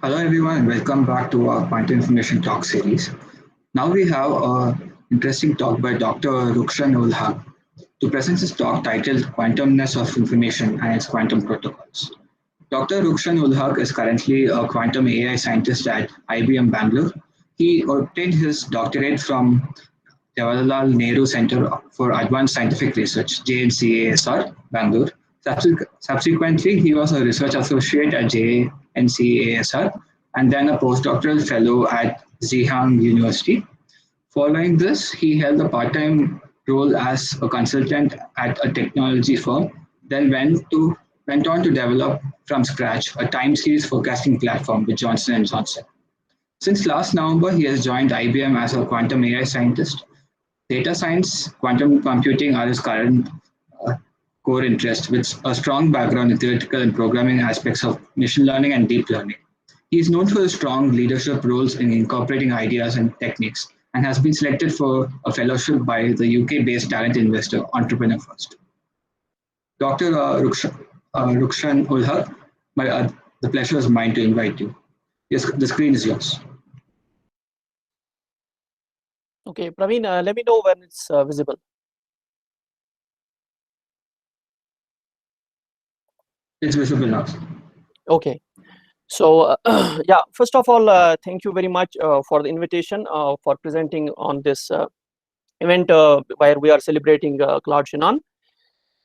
Hello everyone and welcome back to our Quantum Information Talk series. Now we have an interesting talk by Dr. Rukhsan Ul Haq to present his talk titled Quantumness of Information and its Quantum Protocols. Dr. Rukhsan Ul Haq is currently a quantum AI scientist at IBM Bangalore. He obtained his doctorate from Jawaharlal Nehru Center for Advanced Scientific Research, JNCASR, Bangalore. Subsequently, he was a research associate at JNCASR and then a postdoctoral fellow at Zhejiang University. Following this, he held a part-time role as a consultant at a technology firm, then went on to develop from scratch a time series forecasting platform with Johnson & Johnson. Since last November, he has joined IBM as a quantum AI scientist. Data science, quantum computing are his current core interest, with a strong background in theoretical and programming aspects of machine learning and deep learning. He is known for his strong leadership roles in incorporating ideas and techniques and has been selected for a fellowship by the UK-based talent investor Entrepreneur First. Dr. Rukhsan Ul Haq, the pleasure is mine to invite you. Yes, the screen is yours. Okay, Praveen, let me know when it's visible. It's visible now. Okay. So, yeah, first of all, thank you very much for the invitation for presenting on this event where we are celebrating Claude Shannon.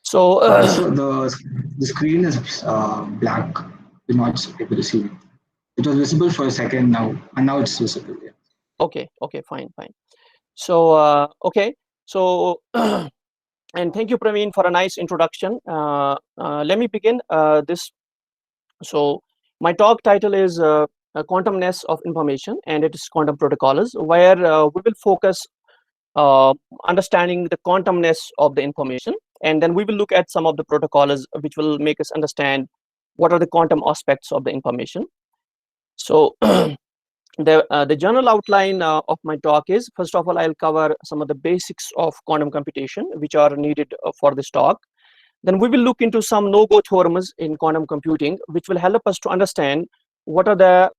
So, so the screen is black. You're not able to see it. It was visible for a second now, and now it's visible. Yeah. Okay, fine. So, okay, so, and thank you, Praveen, for a nice introduction. Let me begin this. So, my talk title is Quantumness of Information, and it is Quantum Protocols, where we will focus understanding the quantumness of the information, and then we will look at some of the protocols which will make us understand what are the quantum aspects of the information. So, the general outline of my talk is, first of all, I'll cover some of the basics of quantum computation which are needed for this talk. Then we will look into some no-go theorems in quantum computing, which will help us to understand what are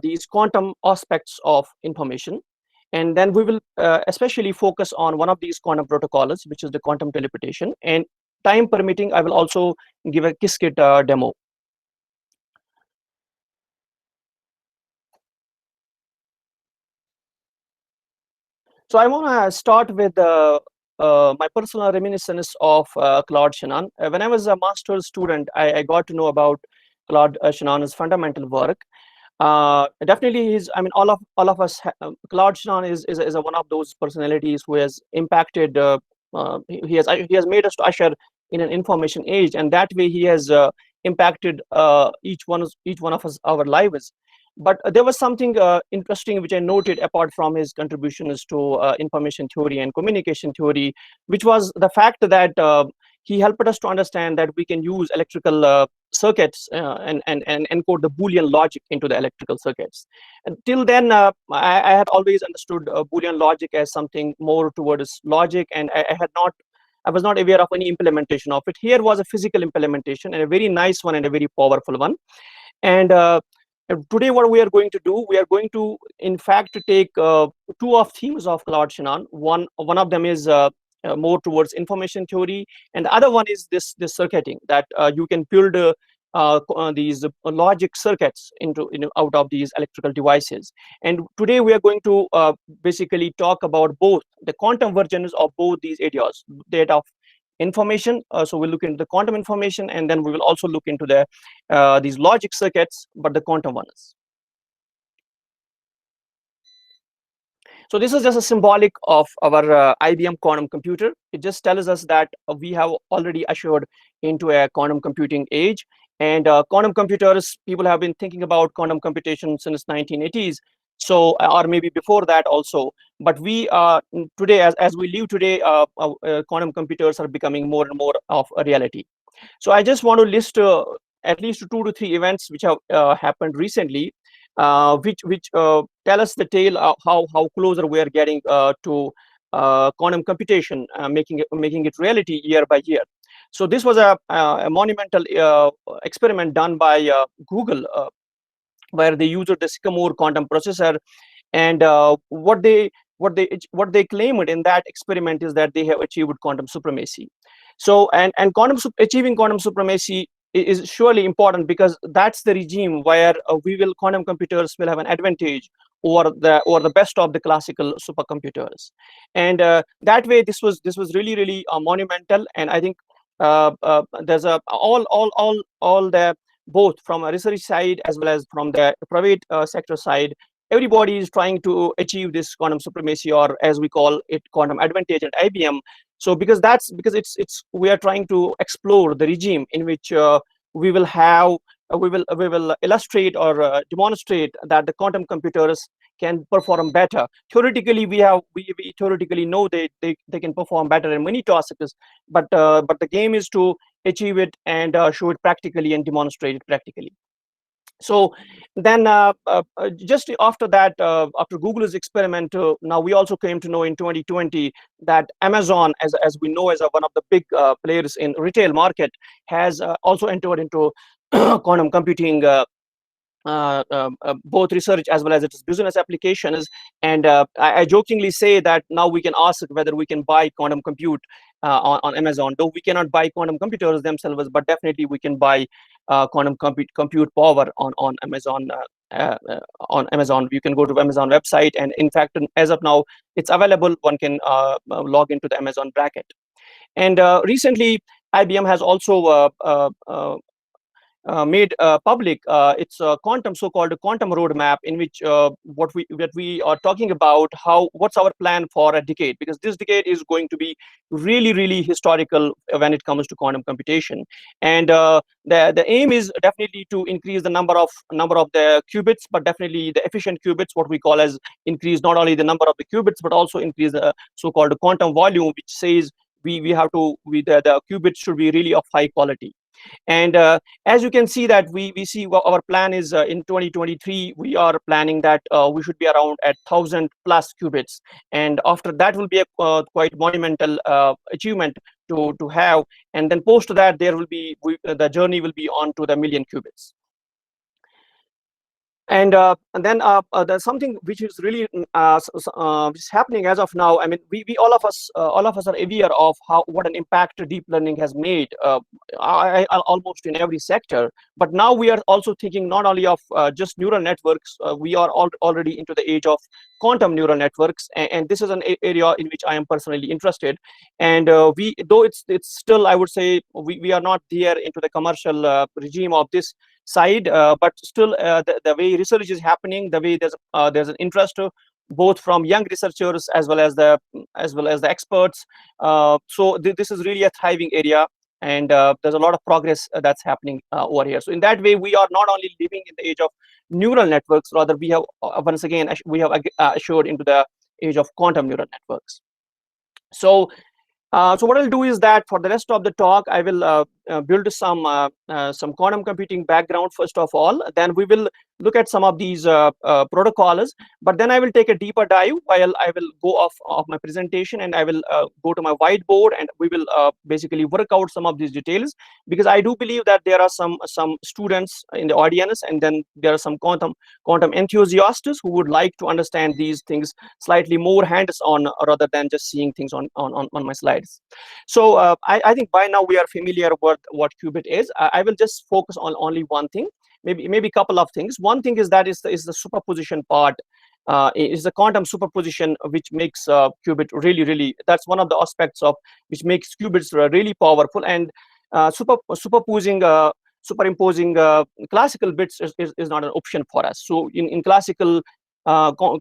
these quantum aspects of information. And then we will especially focus on one of these quantum protocols, which is the quantum teleportation. And time permitting, I will also give a Qiskit demo. So I want to start with my personal reminiscence of Claude Shannon. When I was a master's student, I got to know about Claude Shannon's fundamental work. Definitely, all of us. Claude Shannon is one of those personalities who has impacted. He has made us to usher in an information age, and that way he has impacted each one of us, our lives. But there was something interesting which I noted apart from his contributions to information theory and communication theory, which was the fact that he helped us to understand that we can use electrical circuits and encode the Boolean logic into the electrical circuits. Until then, I had always understood Boolean logic as something more towards logic, and I was not aware of any implementation of it. Here was a physical implementation, and a very nice one and a very powerful one. And today, what we are going to do, we are going to, in fact, take two of themes of Claude Shannon. One of them is more towards information theory, and the other one is this circuiting, that you can build these logic circuits out of these electrical devices. And today we are going to basically talk about both the quantum versions of both these areas, that of information. So we'll look into the quantum information, and then we will also look into these logic circuits, but the quantum ones. So this is just a symbolic of our IBM quantum computer. It just tells us that we have already ushered into a quantum computing age. And quantum computers, people have been thinking about quantum computation since 1980s. So, or maybe before that also. But we today, as we live today, quantum computers are becoming more and more of a reality. So I just want to list at least 2 to 3 events which have happened recently, which tell us the tale of how closer we are getting to quantum computation, making it reality year by year. So this was a monumental experiment done by Google where they used the Sycamore quantum processor. And what they claimed in that experiment is that they have achieved quantum supremacy. So and achieving quantum supremacy is surely important, because that's the regime where quantum computers will have an advantage over the best of the classical supercomputers. And that way, this was really monumental. And I think there's a all the both from a research side as well as from the private sector side, everybody is trying to achieve this quantum supremacy, or as we call it, quantum advantage at IBM. So because it's we are trying to explore the regime in which we will have we will illustrate or demonstrate that the quantum computers can perform better. Theoretically, we theoretically know they can perform better in many tasks, but the game is to achieve it and show it practically and demonstrate it practically. So then just after that, after Google's experiment, now we also came to know in 2020 that Amazon, as we know, as one of the big players in retail market, has also entered into quantum computing, both research as well as its business applications. And I jokingly say that now we can ask whether we can buy quantum compute on Amazon, though we cannot buy quantum computers themselves, but definitely we can buy quantum compute power on Amazon. On Amazon, you can go to Amazon website, and in fact, as of now, it's available. One can log into the Amazon bracket. And recently, IBM has also made public its quantum, so-called quantum roadmap, in which what we are talking about, what's our plan for a decade, because this decade is going to be really historical when it comes to quantum computation. And the aim is definitely to increase the number of the qubits, but definitely the efficient qubits, what we call as increase not only the number of the qubits but also increase the so-called quantum volume, which says the qubits should be really of high quality. And as you can see that we see our plan is in 2023, we are planning that we should be around at 1,000 plus qubits, and after that will be a quite monumental achievement to have. And then post that, there will be the journey will be on to the million qubits. And then there's something which is really which is happening as of now. I mean, we all of us are aware of what an impact deep learning has made almost in every sector. But now we are also thinking not only of just neural networks. We are already into the age of quantum neural networks, and this is an area in which I am personally interested. And though it's still, I would say, we are not there into the commercial regime of this side, but still the way research is happening, the way there's an interest both from young researchers as well as the experts. So this is really a thriving area, and there's a lot of progress that's happening over here. So in that way, we are not only living in the age of neural networks, rather we have once again assured into the age of quantum neural networks. So what I'll do is that for the rest of the talk, I will build some quantum computing background first of all. Then we will look at some of these protocols. But then I will take a deeper dive while I will go off my presentation, and I will go to my whiteboard, and we will basically work out some of these details, because I do believe that there are some students in the audience, and then there are some quantum enthusiasts who would like to understand these things slightly more hands-on rather than just seeing things on my slides. So I think by now we are familiar with what qubit is. I will just focus on only one thing, maybe a couple of things. One thing is the superposition part. Is the quantum superposition, which makes qubit really, that's one of the aspects of which makes qubits really powerful. And superimposing classical bits is not an option for us. So in classical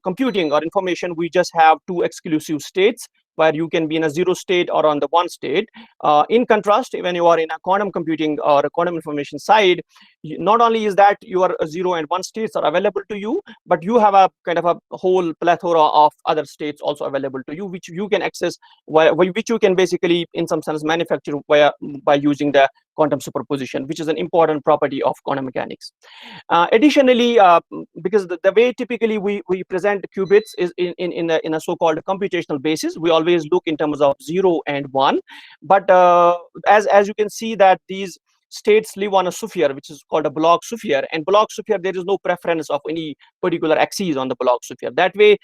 computing or information, we just have two exclusive states, where you can be in a 0 state or on the 1 state. In contrast, when you are in a quantum computing or a quantum information side, not only is that your 0 and 1 states are available to you, but you have a kind of a whole plethora of other states also available to you, which you can access, which you can basically, in some sense, manufacture by using the quantum superposition, which is an important property of quantum mechanics. Additionally, because the way typically we present qubits is in a so-called computational basis, we always look in terms of 0 and 1. But as you can see that these states live on a sphere, which is called a block sphere. And block sphere, there is no preference of any particular axes on the block sphere. That way,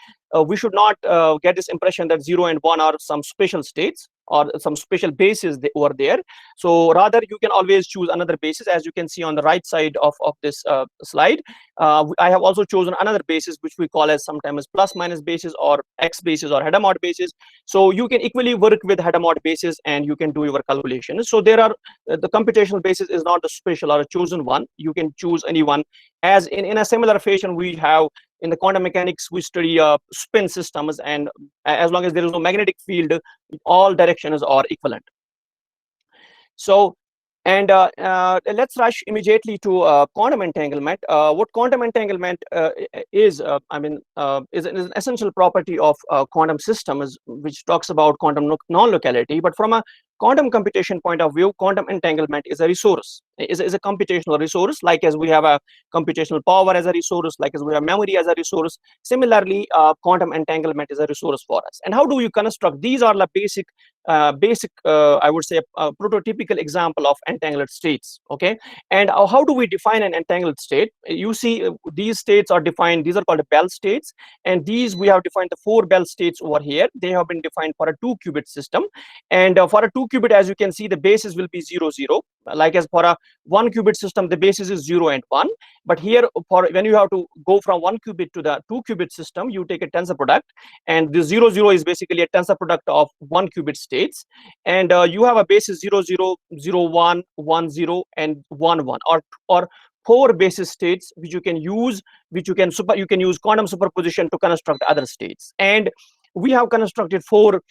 we should not get this impression that 0 and 1 are some special states or some special bases over there. So rather, you can always choose another basis. As you can see on the right side of this slide, I have also chosen another basis, which we call as sometimes plus minus basis or x basis or header mod basis. So you can equally work with header mod basis and you can do your calculations. So there are the computational basis is not a special or a chosen one. You can choose any one. As in a similar fashion, we have in the quantum mechanics, we study spin systems, and as long as there is no magnetic field, all directions are equivalent. So, and let's rush immediately to quantum entanglement. What quantum entanglement is, is an essential property of quantum systems, which talks about quantum non-locality. But from a quantum computation point of view, quantum entanglement is a resource, is a computational resource, like as we have a computational power as a resource, like as we have memory as a resource. Similarly, quantum entanglement is a resource for us. And how do you construct? These are the basic, I would say, a prototypical example of entangled states. Okay, and how do we define an entangled state? You see, these states are defined. These are called Bell states, and these we have defined the 4 Bell states over here. They have been defined for a 2-qubit system, and for a 2-qubit, as you can see, the basis will be 0, 0. Like as for a 1-qubit system, the basis is 0 and 1. But here, for when you have to go from 1 qubit to the 2-qubit system, you take a tensor product, and the 0, 0 is basically a tensor product of 1-qubit states, and you have a basis 0, 0, 0, 1, 1, 0, and 1, 1, or 4 basis states which you can use, which you can use quantum superposition to construct other states. And we have constructed 4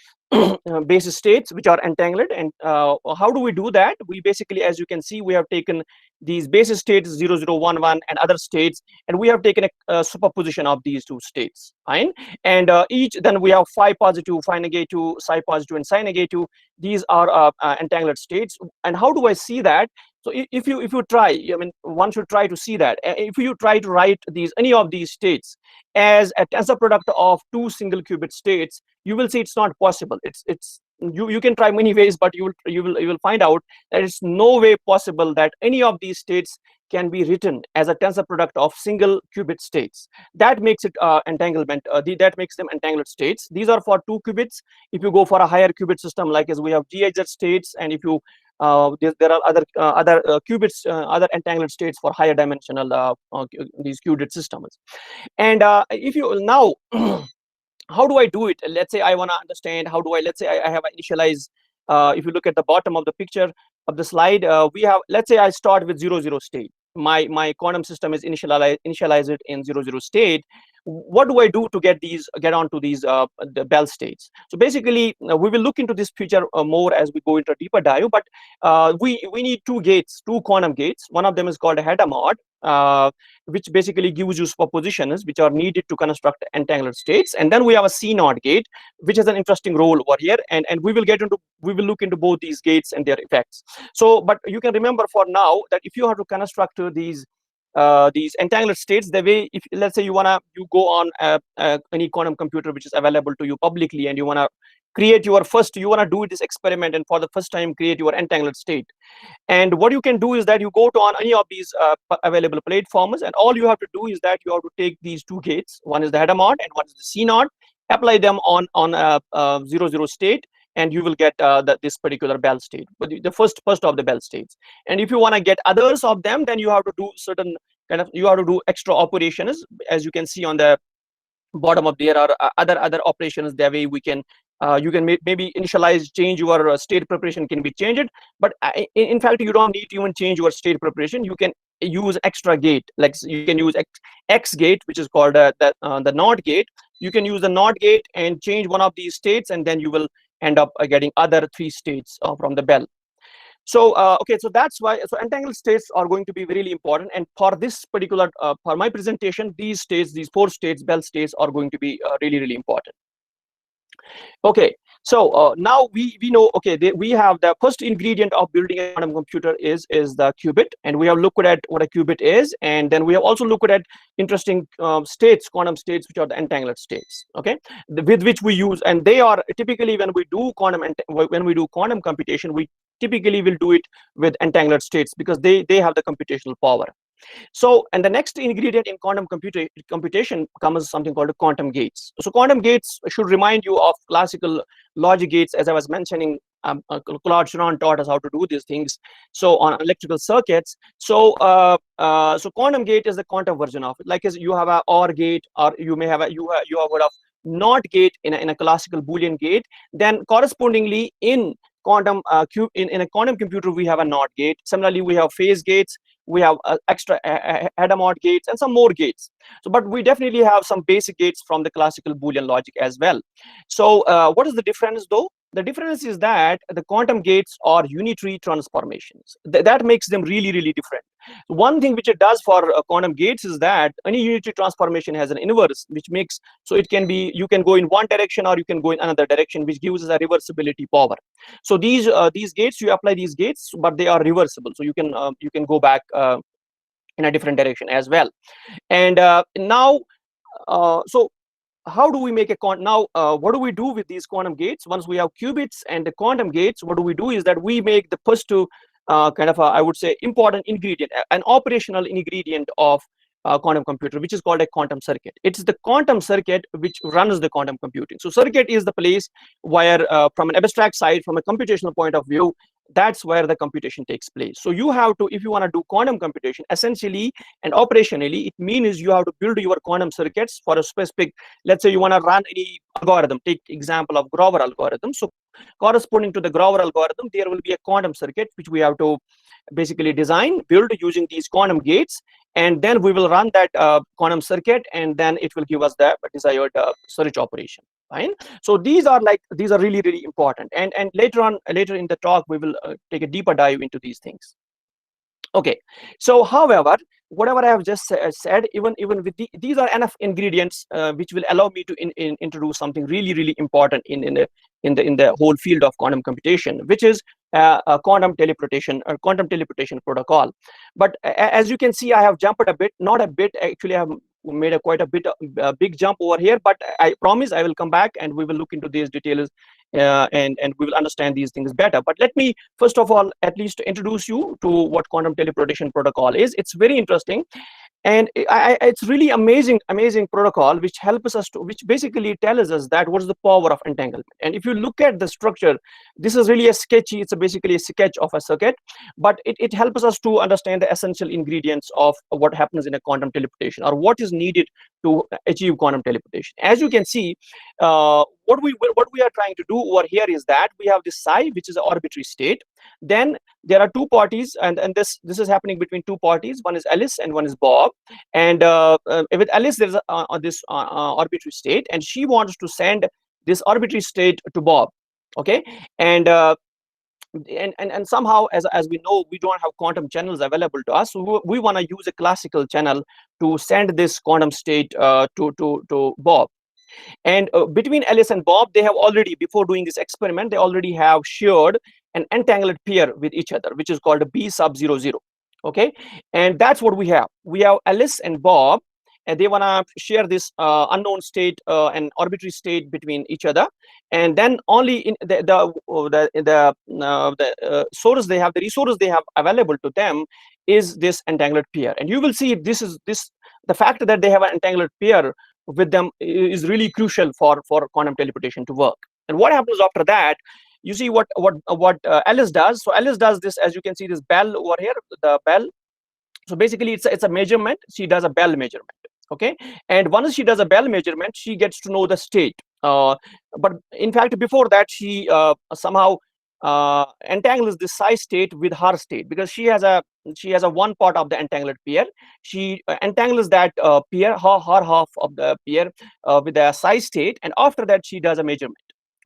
basis states which are entangled. And how do we do that? We basically, as you can see, we have taken these basis states 0, 0, 1, 1 and other states, and we have taken a superposition of these 2 states. Fine. And each, then we have phi positive, phi negative, psi positive, and psi negative. These are entangled states. And how do I see that? So if you try, I mean, one should try to see that. If you try to write any of these states as a tensor product of 2 single qubit states, you will see it's not possible. You can try many ways, but you will find out that it's no way possible that any of these states can be written as a tensor product of single qubit states. That makes it entanglement. That makes them entangled states. These are for 2 qubits. If you go for a higher qubit system, like as we have GHZ states, and if you there are other qubits, other entangled states for higher dimensional these qubit systems. And if you now how do I do it? Let's say I want to understand how do I, let's say I have initialize. If you look at the bottom of the picture of the slide, we have, let's say I start with 0, 0 state. My quantum system is initialized in 0, 0 state. What do I do to get onto these the Bell states? So basically, we will look into this feature more as we go into a deeper dive. But we need 2 gates, 2 quantum gates. One of them is called a header mod, which basically gives you superpositions which are needed to construct entangled states. And then we have a C0 gate, which has an interesting role over here. And we will look into both these gates and their effects. So, but you can remember for now that if you have to construct these entangled states, the way, if let's say you go on any quantum computer which is available to you publicly, and you want to create your you want to do this experiment, and for the first time create your entangled state. And what you can do is that you go to on any of these available platforms, and all you have to do is that you have to take these 2 gates. One is the header mod and one is the C0. Apply them on 0, 0 state, and you will get this particular Bell state, but the first of the Bell states. And if you want to get others of them, then you have to do certain you have to do extra operations. As you can see on the bottom of, there are other operations. That way we can you can maybe initialize, change your state preparation can be changed. But in fact, you don't need to even change your state preparation. You can use extra gate, like you can use X gate, which is called the NOT gate. You can use the NOT gate and change one of these states, and then you will end up getting other 3 states from the Bell. So okay, so that's why, so entangled states are going to be really important. And for this particular for my presentation, these 4 states, Bell states, are going to be really important. Okay, so now we know, okay, we have the first ingredient of building a quantum computer is the qubit, and we have looked at what a qubit is, and then we have also looked at interesting states, quantum states, which are the entangled states, okay, with which we use, and they are typically when we do quantum computation, we typically will do it with entangled states because they have the computational power. So, and the next ingredient in quantum computation comes something called quantum gates. So quantum gates should remind you of classical logic gates, as I was mentioning. Claude Shannon taught us how to do these things. So on electrical circuits, so quantum gate is the quantum version of it. Like as you have a OR gate, or you may have you have heard of NOT gate in a classical Boolean gate. Then correspondingly in in a quantum computer we have a NOT gate. Similarly, we have phase gates, we have extra Hadamard gates, and some more gates. So, but we definitely have some basic gates from the classical Boolean logic as well. So, what is the difference though? The difference is that the quantum gates are unitary transformations. That makes them really, really different. One thing which it does for quantum gates is that any unitary transformation has an inverse, which makes, so it can be, you can go in one direction or you can go in another direction, which gives us a reversibility power. So these gates, you apply these gates, but they are reversible, so you can go back in a different direction as well. And now so how do we make a now what do we do with these quantum gates? Once we have qubits and the quantum gates, what do we do is that we make the first two kind of I would say important ingredient, an operational ingredient of quantum computer, which is called a quantum circuit. It's the quantum circuit which runs the quantum computing. So circuit is the place where from an abstract side, from a computational point of view, that's where the computation takes place. So you have to, if you want to do quantum computation, essentially and operationally, it means you have to build your quantum circuits for a specific, let's say you want to run any algorithm. Take example of Grover algorithm. So corresponding to the Grover algorithm, there will be a quantum circuit which we have to basically design, build using these quantum gates, and then we will run that quantum circuit, and then it will give us the desired search operation. Fine. So these are really, really important, and later in the talk we will take a deeper dive into these things. Okay, so however, whatever I have just said, even with these are enough ingredients which will allow me to introduce something really, really important in the whole field of quantum computation, which is quantum teleportation or quantum teleportation protocol. But as you can see, I have jumped a bit, not a bit, actually I have made quite a bit big jump over here, but I promise I will come back and we will look into these details and we will understand these things better. But let me first of all at least introduce you to what quantum teleportation protocol is. It's very interesting, and it's really amazing protocol which helps us to, which basically tells us that what is the power of entanglement. And if you look at the structure, this is really a sketchy, it's basically a sketch of a circuit, but it helps us to understand the essential ingredients of what happens in a quantum teleportation, or what is needed to achieve quantum teleportation. As you can see, what we are trying to do over here is that we have this psi, which is an arbitrary state. Then there are two parties, and this is happening between two parties. One is Alice and one is Bob. And with Alice, there's this arbitrary state, and she wants to send this arbitrary state to Bob. Okay, and somehow, as we know, we don't have quantum channels available to us, so we want to use a classical channel to send this quantum state to Bob. And between Alice and Bob, they have already, before doing this experiment, they already have shared an entangled pair with each other, which is called a B sub 00. Okay, and that's what we have. We have Alice and Bob, and they want to share this unknown state, an arbitrary state between each other. And then only in the source they have, the resource they have available to them is this entangled pair. And you will see the fact that they have an entangled pair with them is really crucial for quantum teleportation to work. And what happens after that? You see what Alice does. So Alice does this, as you can see, this bell over here, the bell. So basically, it's a measurement. She does a bell measurement. Okay, and once she does a bell measurement, she gets to know the state. But in fact, before that, she somehow entangles the psi state with her state, because she has a one part of the entangled pair. She entangles that pair, her half of the pair with the psi state, and after that she does a measurement.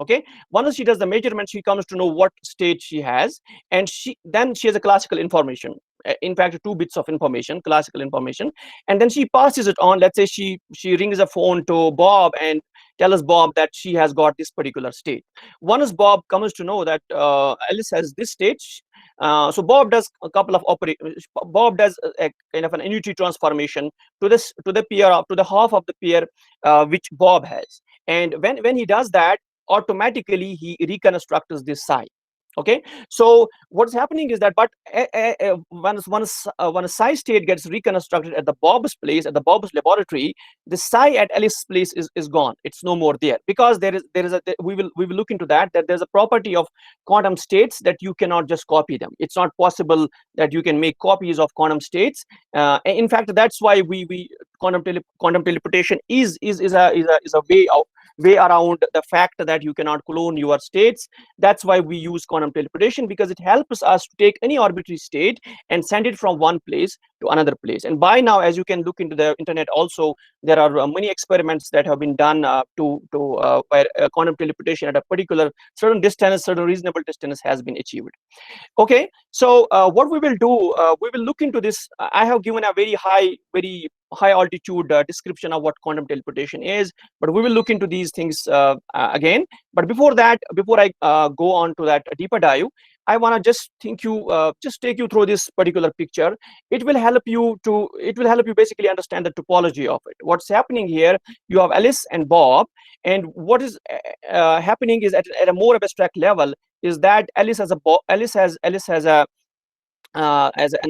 Okay, once she does the measurement, she comes to know what state she has, and then she has a classical information. In fact, 2 bits of information, classical information, and then she passes it on. Let's say she rings a phone to Bob, and tells Bob that she has got this particular state. Once Bob comes to know that Alice has this state, so Bob does a couple of Bob does a kind of an annuity transformation to the pair to the half of the pair which Bob has, and when he does that, automatically he reconstructs this psi. Okay, so what's happening is that, but when a psi state gets reconstructed at the Bob's place, at the Bob's laboratory, the psi at Alice's place is gone. It's no more there, because there is a, we will look into that there's a property of quantum states that you cannot just copy them. It's not possible that you can make copies of quantum states. In fact, that's why we quantum teleportation is a way around the fact that you cannot clone your states. That's why we use quantum teleportation, because it helps us to take any arbitrary state and send it from one place to another place. And by now, as you can look into the internet also, there are many experiments that have been done where quantum teleportation at a particular certain distance, certain reasonable distance has been achieved. Okay, so what we will do, we will look into this. I have given a very high altitude description of what quantum teleportation is, but we will look into these things again. But before that, before I go on to that deeper dive, I want to just take you through this particular picture. It will help you basically understand the topology of it. What's happening here, you have Alice and Bob, and what is happening is at a more abstract level is that Alice has an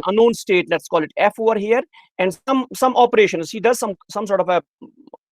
unknown state, let's call it F over here, and some operations. She does some sort of a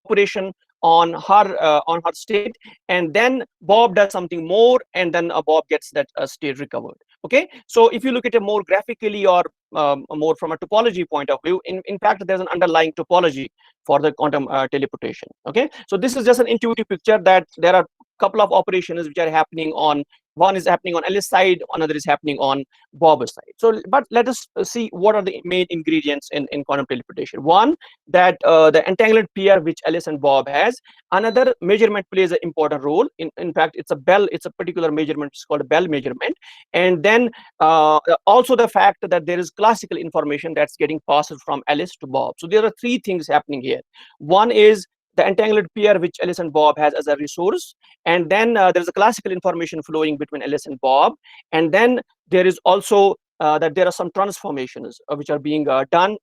operation on her state, and then Bob does something more, and then Bob gets that state recovered. Okay, so if you look at it more graphically or more from a topology point of view, in fact there's an underlying topology for the quantum teleportation. Okay, so this is just an intuitive picture that there are a couple of operations which are happening on, one is happening on Alice's side, another is happening on Bob's side. So, but let us see what are the main ingredients in quantum teleportation. One, that the entanglement pair which Alice and Bob has. Another, measurement plays an important role. In fact, it's a particular measurement. It's called a Bell measurement. And then also the fact that there is classical information that's getting passed from Alice to Bob. So there are three things happening here. One is the entanglement pair which Alice and Bob has as a resource, and then there's a classical information flowing between Alice and Bob, and then there is also that there are some transformations which are being done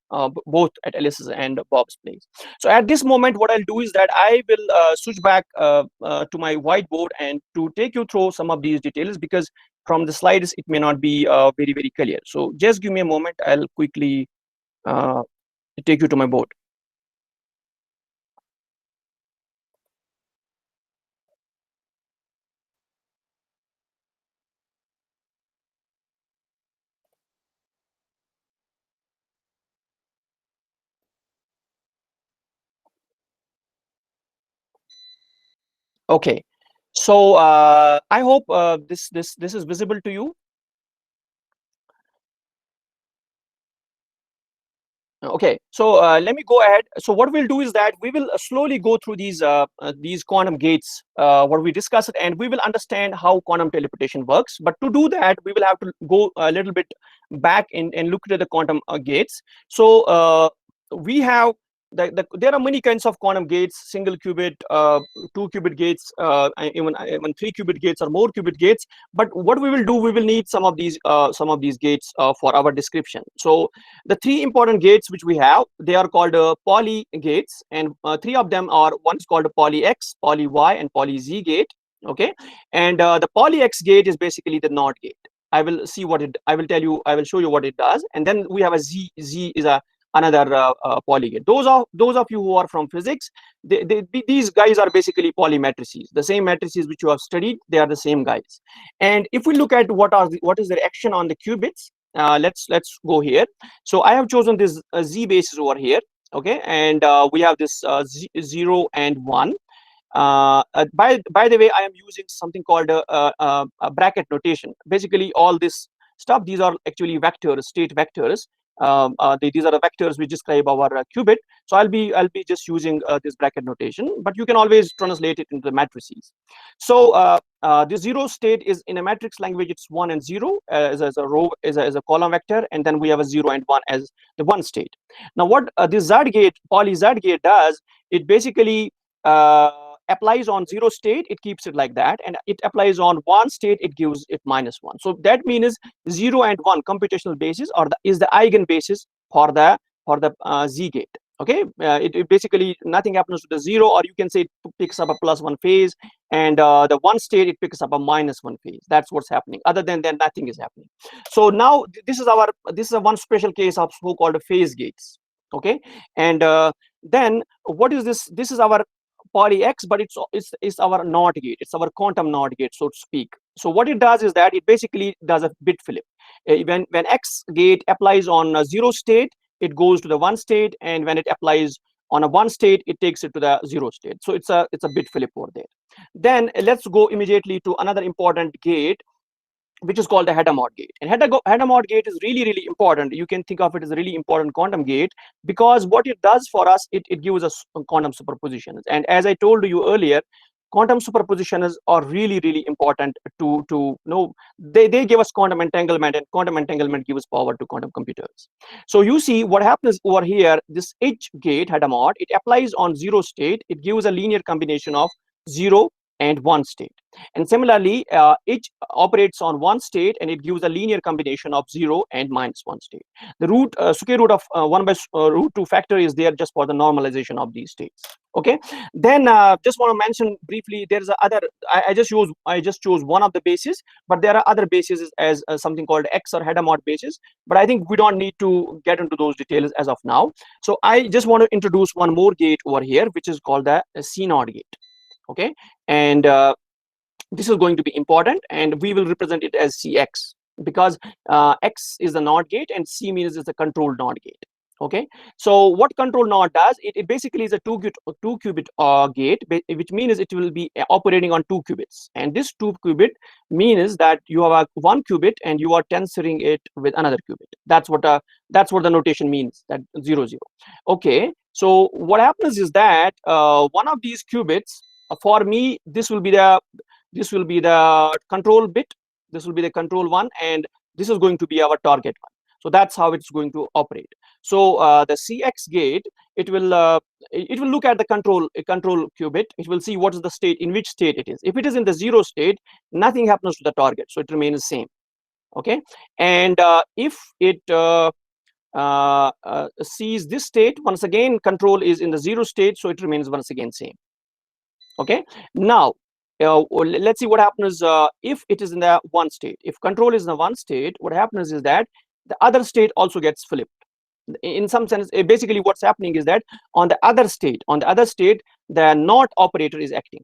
both at Alice's and Bob's place. So at this moment, what I'll do is that I will switch back to my whiteboard and to take you through some of these details, because from the slides it may not be very clear. So just give me a moment. I'll quickly take you to my board. Okay, so I hope this is visible to you. Okay, so let me go ahead. So what we'll do is that we will slowly go through these quantum gates, what we discussed, and we will understand how quantum teleportation works. But to do that, we will have to go a little bit back and look at the quantum gates. So we have there are many kinds of quantum gates: single qubit, 2-qubit gates, even 3-qubit gates or more qubit gates. But what we will do, we will need some of these gates for our description. So the three important gates which we have, they are called poly gates, and three of them are, one is called a poly X, poly Y, and poly Z gate. Okay, and the poly X gate is basically the NOT gate. I will show you what it does, and then we have a Z is another poly gate. Those of you who are from physics, these guys are basically poly matrices. The same matrices which you have studied, they are the same guys. And if we look at what is the action on the qubits, let's go here. So I have chosen this Z bases over here. Okay, and we have this 0 and 1. By the way, I am using something called a bracket notation. Basically, all this stuff, these are actually vectors, state vectors. These are the vectors which describe our qubit. So I'll be just using this bracket notation, but you can always translate it into the matrices. So the 0 state is, in a matrix language, it's 1 and 0 as a row, as a column vector, and then we have a 0 and 1 as the 1 state. Now what this Z gate, poly Z gate does, it basically applies on 0 state, it keeps it like that, and it applies on 1 state, it gives it -1. So that means 0 and 1 computational basis is the eigenbasis for the Z gate. Okay, it basically nothing happens to the 0, or you can say it picks up a +1 phase, and the 1 state it picks up a -1 phase. That's what's happening. Other than that, nothing is happening. So now this is a one special case of so-called phase gates. Okay, and then what is this? This is our poly X, but it's our NOT gate. It's our quantum NOT gate, so to speak. So what it does is that it basically does a bit flip. When X gate applies on a 0 state, it goes to the 1 state, and when it applies on a 1 state, it takes it to the 0 state. So it's a bit flip over there. Then let's go immediately to another important gate, which is called the Hadamard gate. And Hadamard gate is really, really important. You can think of it as a really important quantum gate, because what it does for us, it gives us quantum superpositions. And as I told you earlier, quantum superpositions are really, really important to know. They give us quantum entanglement, and quantum entanglement gives power to quantum computers. So you see what happens over here, this H gate, Hadamard, it applies on 0 state, it gives a linear combination of 0 and 1 state. And similarly, H operates on 1 state, and it gives a linear combination of 0 and -1 state. The square root of 1 by √2 factor is there just for the normalization of these states. Okay, then just want to mention briefly, there's other, I just chose one of the bases, but there are other bases as something called X or Hadamard bases, but I think we don't need to get into those details as of now. So I just want to introduce one more gate over here, which is called the C0 gate. Okay, and this is going to be important, and we will represent it as Cx, because X is the NOT gate and C means it's a controlled NOT gate. Okay, so what control NOT does, it basically is a two qubit gate, which means it will be operating on 2 qubits, and this 2 qubit means that you have a 1 qubit and you are tensoring it with another qubit. That's what the notation means, that 0 0. Okay, so what happens is that one of these qubits, for me, this will be the control bit, this will be the control one, and this is going to be our target one. So that's how it's going to operate. So the Cx gate, it will look at the control qubit. It will see what is the state, in which state it is. If it is in the 0 state, nothing happens to the target, so it remains the same. Okay, and if it sees this state, once again control is in the 0 state, so it remains once again same. Okay, now let's see what happens if it is in the 1 state. If control is in the 1 state, what happens is that the other state also gets flipped. In some sense, basically what's happening is that on the other state, the NOT operator is acting.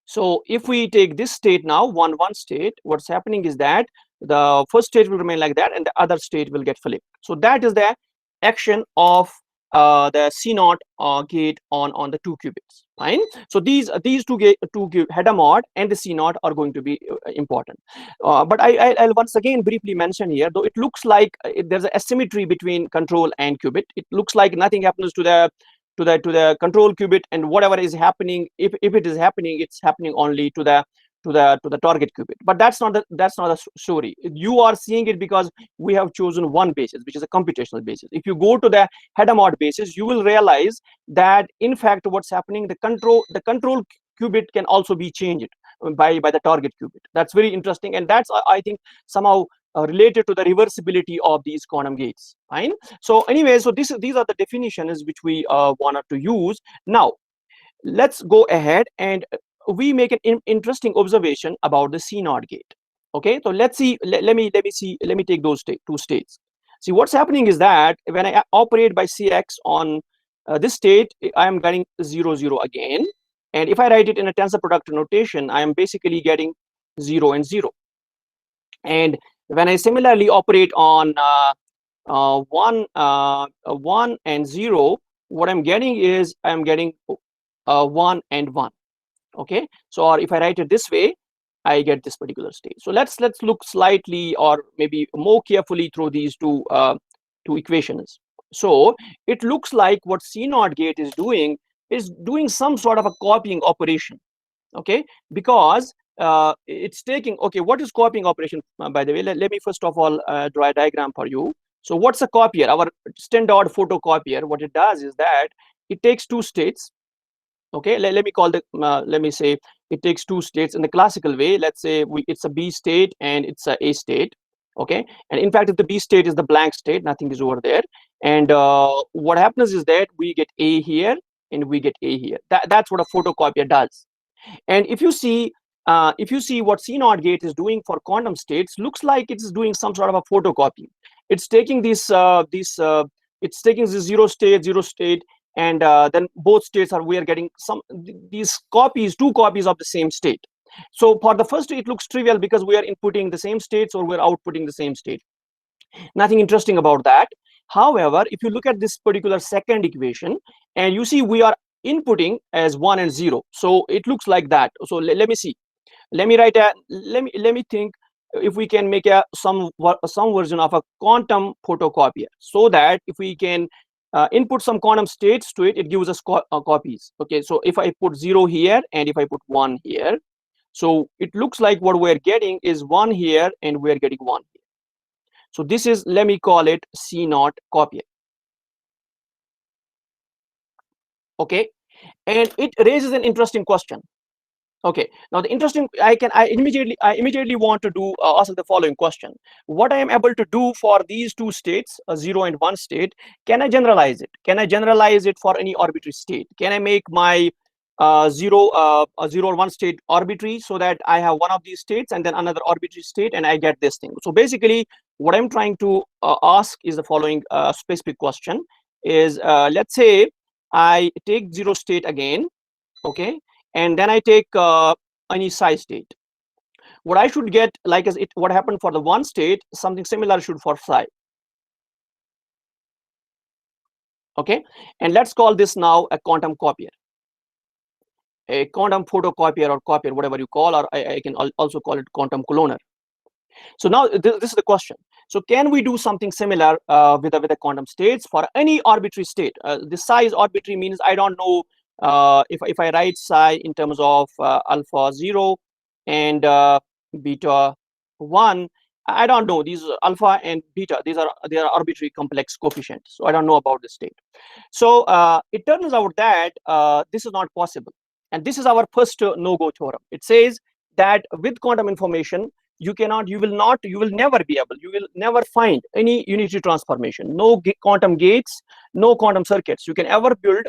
So if we take this state now, 1 1 state, what's happening is that the first state will remain like that, and the other state will get flipped. So that is the action of the C0 gate on the 2 qubits. Fine. So these two Hadamard and the C0 are going to be important. But I'll once again briefly mention here, though it looks like there's an asymmetry between control and qubit. It looks like nothing happens to the control qubit, and whatever is happening, if it is happening, it's happening only to the target qubit. But that's not the story. You are seeing it because we have chosen one basis, which is a computational basis. If you go to the Hadamard basis, you will realize that in fact what's happening, the control qubit can also be changed by the target qubit. That's very interesting, and that's, I think, somehow related to the reversibility of these quantum gates. Fine. So anyway, so these are the definitions which we wanted to use. Now let's go ahead and we make an interesting observation about the C0 gate. Okay, so let's see. Let me take those two states. See, what's happening is that when I operate by Cx on this state, I am getting 0 0 again, and if I write it in a tensor product notation, I am basically getting 0 and 0. And when I similarly operate on 1 and 0, what I'm getting is I'm getting 1 and 1. Okay, so or if I write it this way, I get this particular state. So let's look slightly or maybe more carefully through these two equations. So it looks like what C0 gate is doing some sort of a copying operation. Okay, because it's taking, okay, what is copying operation, by the way? Let me first of all draw a diagram for you. So what's a copier? Our standard photocopier, what it does is that it takes two states, Okay, let me call the let me say it takes two states in the classical way. Let's say it's a B state and it's a A state. Okay, and in fact if the B state is the blank state, nothing is over there, and what happens is that we get A here and we get A here. That's what a photocopier does. And if you see what C naught gate is doing for quantum states, looks like it's doing some sort of a photocopy. It's taking it's taking this zero state, and then both states we are getting these copies, two copies of the same state. So for the first it looks trivial because we are inputting the same states or we're outputting the same state. Nothing interesting about that. However, if you look at this particular second equation and you see we are inputting as 1 and 0, so it looks like that. So let me see, let me write a let me think if we can make some version of a quantum photocopier, so that if we can input some quantum states to it, it gives us copies. Okay, so if I put 0 here and if I put 1 here, so it looks like what we're getting is 1 here and we're getting 1 here. So this is, let me call it C naught copier. Okay, and it raises an interesting question. Okay, now the interesting, I immediately want to do ask the following question: what I am able to do for these two states, a 0 and 1 state, can I generalize it? Can I generalize it for any arbitrary state? Can I make my 0 or 1 state arbitrary, so that I have one of these states and then another arbitrary state and I get this thing? So basically what I'm trying to ask is the following specific question is, let's say I take 0 state again, okay, and then I take any psi state. What I should get, like as it what happened for the 1 state, something similar should for psi. Okay, and let's call this now a quantum copier, a quantum photocopier or copier, whatever you call, or I can also call it quantum cloner. So now this is the question. So can we do something similar with the quantum states for any arbitrary state? The psi is arbitrary, means I don't know if I write psi in terms of alpha 0 and beta 1, I don't know. These alpha and beta, they are arbitrary complex coefficients, so I don't know about the state. So it turns out that this is not possible, and this is our first no-go theorem. It says that with quantum information, you will never be able, you will never find any unitary transformation, no quantum gates, no quantum circuits you can ever build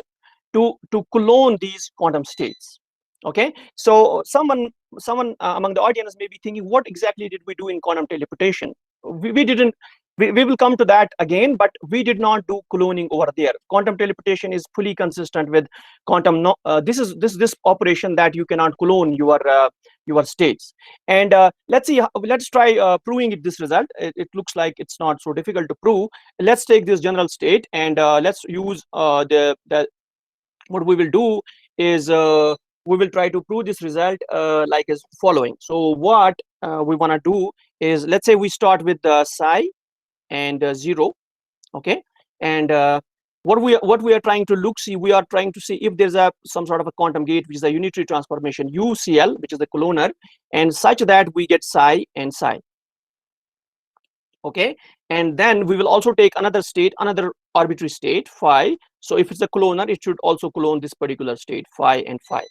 to clone these quantum states. Okay, so someone among the audience may be thinking, what exactly did we do in quantum teleportation? We didn't, we will come to that again, but we did not do cloning over there. Quantum teleportation is fully consistent with quantum. This operation that you cannot clone your states. And let's try proving this result. It looks like it's not so difficult to prove. Let's take this general state and let's use what we will do is we will try to prove this result like as following. So what we want to do is, let's say we start with the psi and 0, okay, and what we are trying to see, we are trying to see if there's some sort of a quantum gate which is a unitary transformation UCL, which is the cloner, and such that we get psi and psi. Okay, and then we will also take another state, another arbitrary state phi. So if it's a cloner, it should also clone this particular state phi and phi.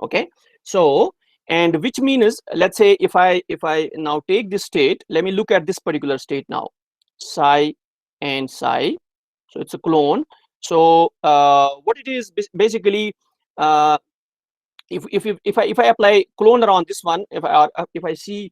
Okay, so, and which means, let's say if I now take this state, let me look at this particular state now, psi and psi, so it's a clone. So what it is basically, if I apply cloner on this one, if I see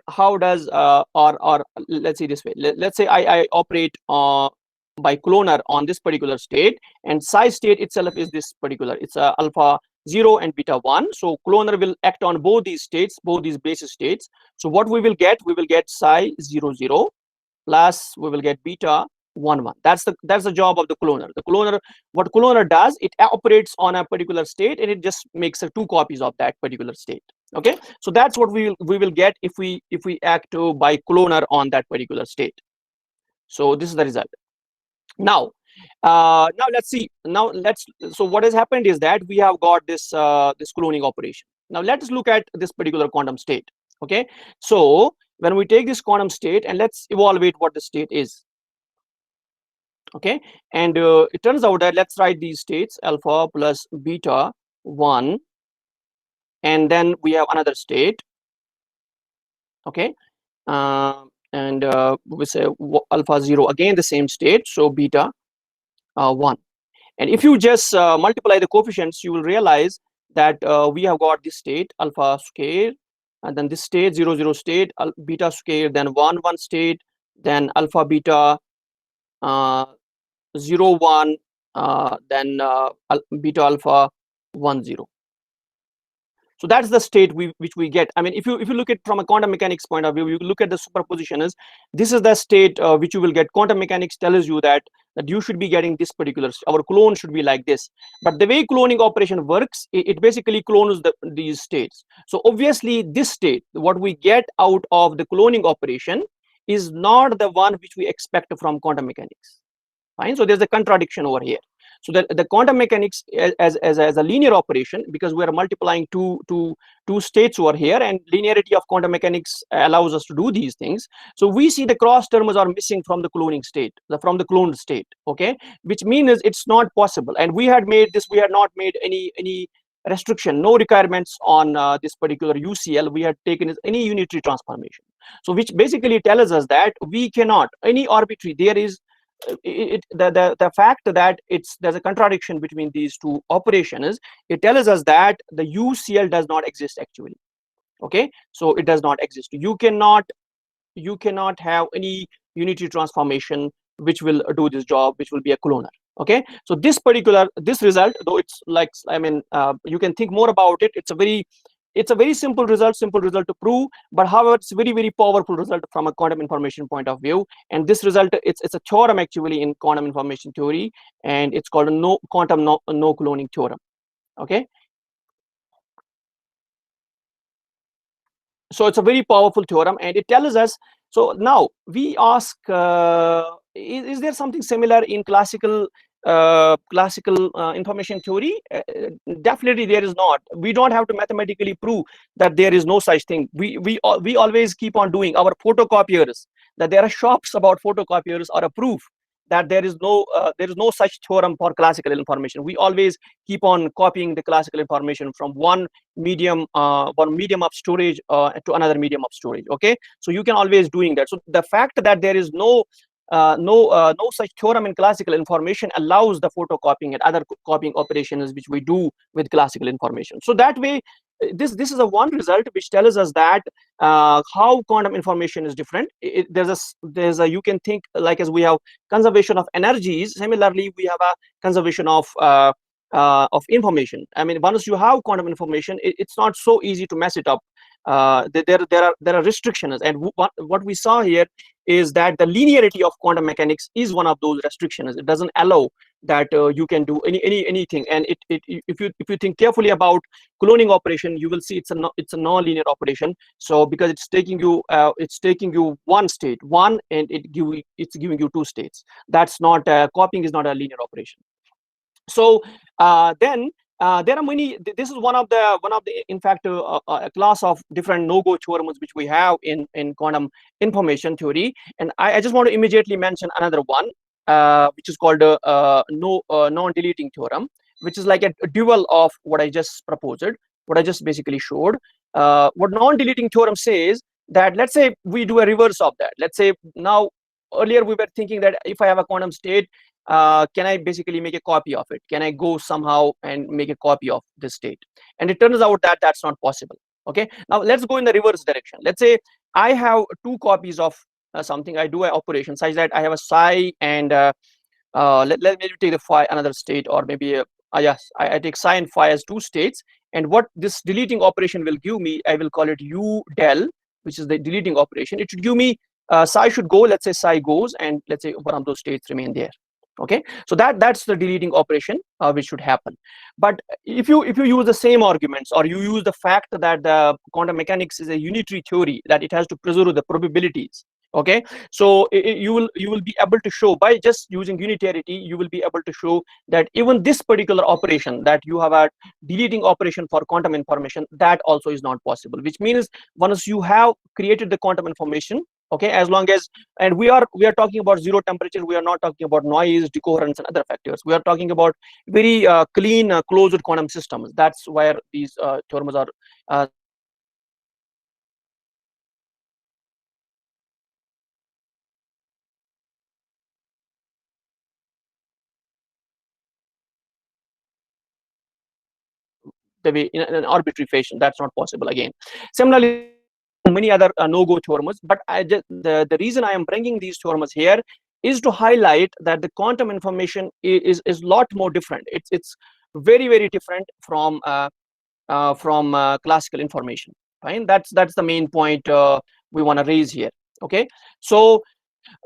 how does or let's say this way, let's say I operate by cloner on this particular state, and psi state itself is this particular, it's alpha 0 and beta 1. So cloner will act on both these states, both these basis states. So what we will get psi 0 0 plus we will get beta 1 1. That's the job of the cloner. The cloner, what cloner does, it operates on a particular state and it just makes two copies of that particular state. Okay, so that's what we will get if we act by cloner on that particular state. So this is the result. Now let's see. So what has happened is that we have got this this cloning operation. Now let's look at this particular quantum state. Okay, so when we take this quantum state and let's evaluate what the state is. Okay, and it turns out that let's write these states alpha plus beta 1, and then we have another state. Okay, and we say alpha 0, again the same state, so beta 1. And if you just multiply the coefficients, you will realize that we have got this state alpha square, and then this state 0 0 state, beta square, then 1 1 state, then alpha beta 0 1, then beta alpha 1 0. So that's the state which we get. I mean, if you look at from a quantum mechanics point of view, you look at the superposition is this is the state which you will get. Quantum mechanics tells you that you should be getting this particular, our clone should be like this. But the way cloning operation works, it basically clones these states. So obviously this state, what we get out of the cloning operation, is not the one which we expect from quantum mechanics. Fine. So there's a contradiction over here. So the quantum mechanics as a linear operation, because we are multiplying two states over here, and linearity of quantum mechanics allows us to do these things. So we see the cross terms are missing from the cloning state, from the cloned state. Okay, which means it's not possible. And we had not made any restriction, no requirements on this particular UCL. We had taken any unitary transformation. So which basically tells us that we cannot any arbitrary, there is the fact that there's a contradiction between these two operations. It tells us that the UCL does not exist actually. Okay, so it does not exist. You cannot have any unitary transformation which will do this job, which will be a cloner. Okay, so this result, though it's like, I mean, you can think more about it. It's a very simple result to prove, but however, it's a very powerful result from a quantum information point of view. And this result, it's a theorem actually in quantum information theory, and it's called a quantum no cloning theorem. Okay, so it's a very powerful theorem, and it tells us. So now we ask, is there something similar in classical information theory? Definitely there is not. We don't have to mathematically prove that there is no such thing. We always keep on doing our photocopiers, that there are shops about photocopiers are a proof that there is no such theorem for classical information. We always keep on copying the classical information from one medium of storage to another medium of storage. Okay, so you can always doing that. So the fact that there is no such theorem in classical information allows the photocopying and other copying operations which we do with classical information. So that way, this is a one result which tells us that how quantum information is different. There's a you can think like as we have conservation of energies. Similarly, we have a conservation of information. I mean, once you have quantum information, it's not so easy to mess it up. There are restrictions, and what we saw here is that the linearity of quantum mechanics is one of those restrictions. It doesn't allow that you can do anything. And if you think carefully about cloning operation, you will see it's a non-linear operation. So because it's taking you one state, and it's giving you two states. That's not copying is not a linear operation. So then there are many. This is one of the in fact a class of different no-go theorems which we have in quantum information theory. And I just want to immediately mention another one which is called non-deleting theorem, which is like a dual of what I just proposed, what I just basically showed. What non-deleting theorem says that, let's say we do a reverse of that. Let's say now, earlier we were thinking that if I have a quantum state, can I basically make a copy of it? Can I go somehow and make a copy of this state? And it turns out that that's not possible. Okay, now let's go in the reverse direction. Let's say I have two copies of something. I do an operation such that I have a psi and let me take the phi another state, or maybe yes, I take psi and phi as two states. And what this deleting operation will give me, I will call it u del, which is the deleting operation. It should give me psi should go. Let's say psi goes, and let's say one of those states remain there. Okay, so that's the deleting operation which should happen. But if you use the same arguments, or you use the fact that the quantum mechanics is a unitary theory, that it has to preserve the probabilities. Okay, so you will be able to show, by just using unitarity, you will be able to show that even this particular operation, that you have a deleting operation for quantum information, that also is not possible. Which means once you have created the quantum information, Okay, as long as, and we are talking about zero temperature, we are not talking about noise, decoherence, and other factors. We are talking about very clean closed quantum systems. That's where these theorems are the way in an arbitrary fashion. That's not possible again. Similarly, many other no-go theorems, but the reason I am bringing these theorems here is to highlight that the quantum information is lot more different. It's very different from classical information. Fine, that's the main point we want to raise here. Okay, so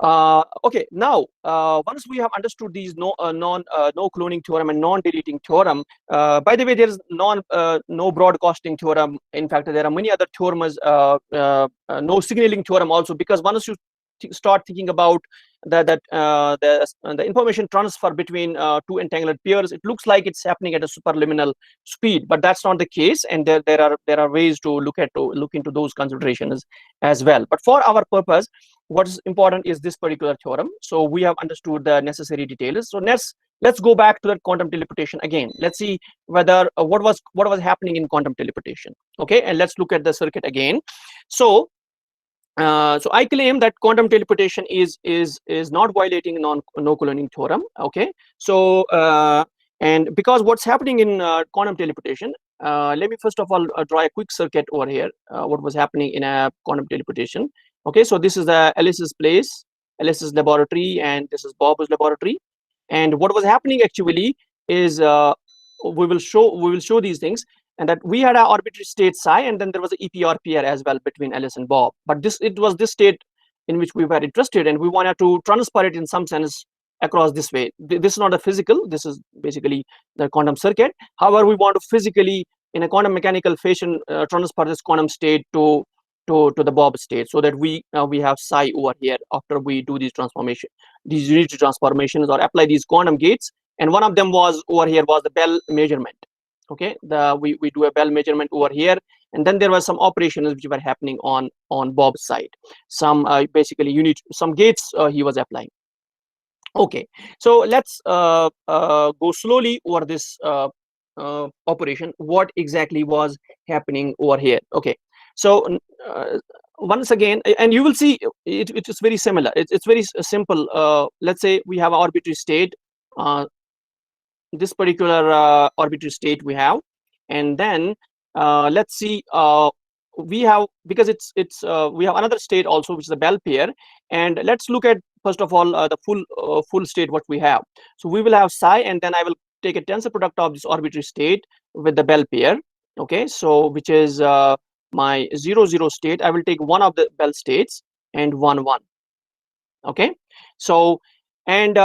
okay, now once we have understood these no cloning theorem and non-deleting theorem, by the way, there is no broadcasting theorem. In fact, there are many other theorems, no signaling theorem also, because once you start thinking about the information transfer between two entangled pairs, it looks like it's happening at a superluminal speed, but that's not the case, and there are ways to look into those considerations as well. But for our purpose, what is important is this particular theorem. So we have understood the necessary details. So let's go back to the quantum teleportation again. Let's see whether what was happening in quantum teleportation. Okay, and let's look at the circuit again. So so I claim that quantum teleportation is not violating no cloning theorem. Okay, so and because what's happening in quantum teleportation, let me first of all draw a quick circuit over here. What was happening in a quantum teleportation? Okay, so this is the Alice's place, Alice's laboratory, and this is Bob's laboratory. And what was happening actually is we will show these things, and that we had an arbitrary state psi, and then there was an EPR pair as well between Alice and Bob. But it was this state in which we were interested, and we wanted to transfer it in some sense across this way. This is not a physical. This is basically the quantum circuit. However, we want to physically, in a quantum mechanical fashion, transfer this quantum state to the Bob state, so that we have psi over here after we do these unity transformations, or apply these quantum gates. And one of them was over here was the Bell measurement. Okay, we do a Bell measurement over here, and then there were some operations which were happening on Bob's side. Some basically some gates he was applying. Okay, so let's go slowly over this operation. What exactly was happening over here? Okay, so once again, and you will see it is very similar. It's very simple. Let's say we have an arbitrary state. This particular arbitrary state we have, and then let's see, we have, because we have another state also, which is the Bell pair. And let's look at first of all the full state what we have. So we will have psi, and then I will take a tensor product of this arbitrary state with the Bell pair. Okay, so which is my 0 state. I will take one of the Bell states and 1 1. Okay, so, and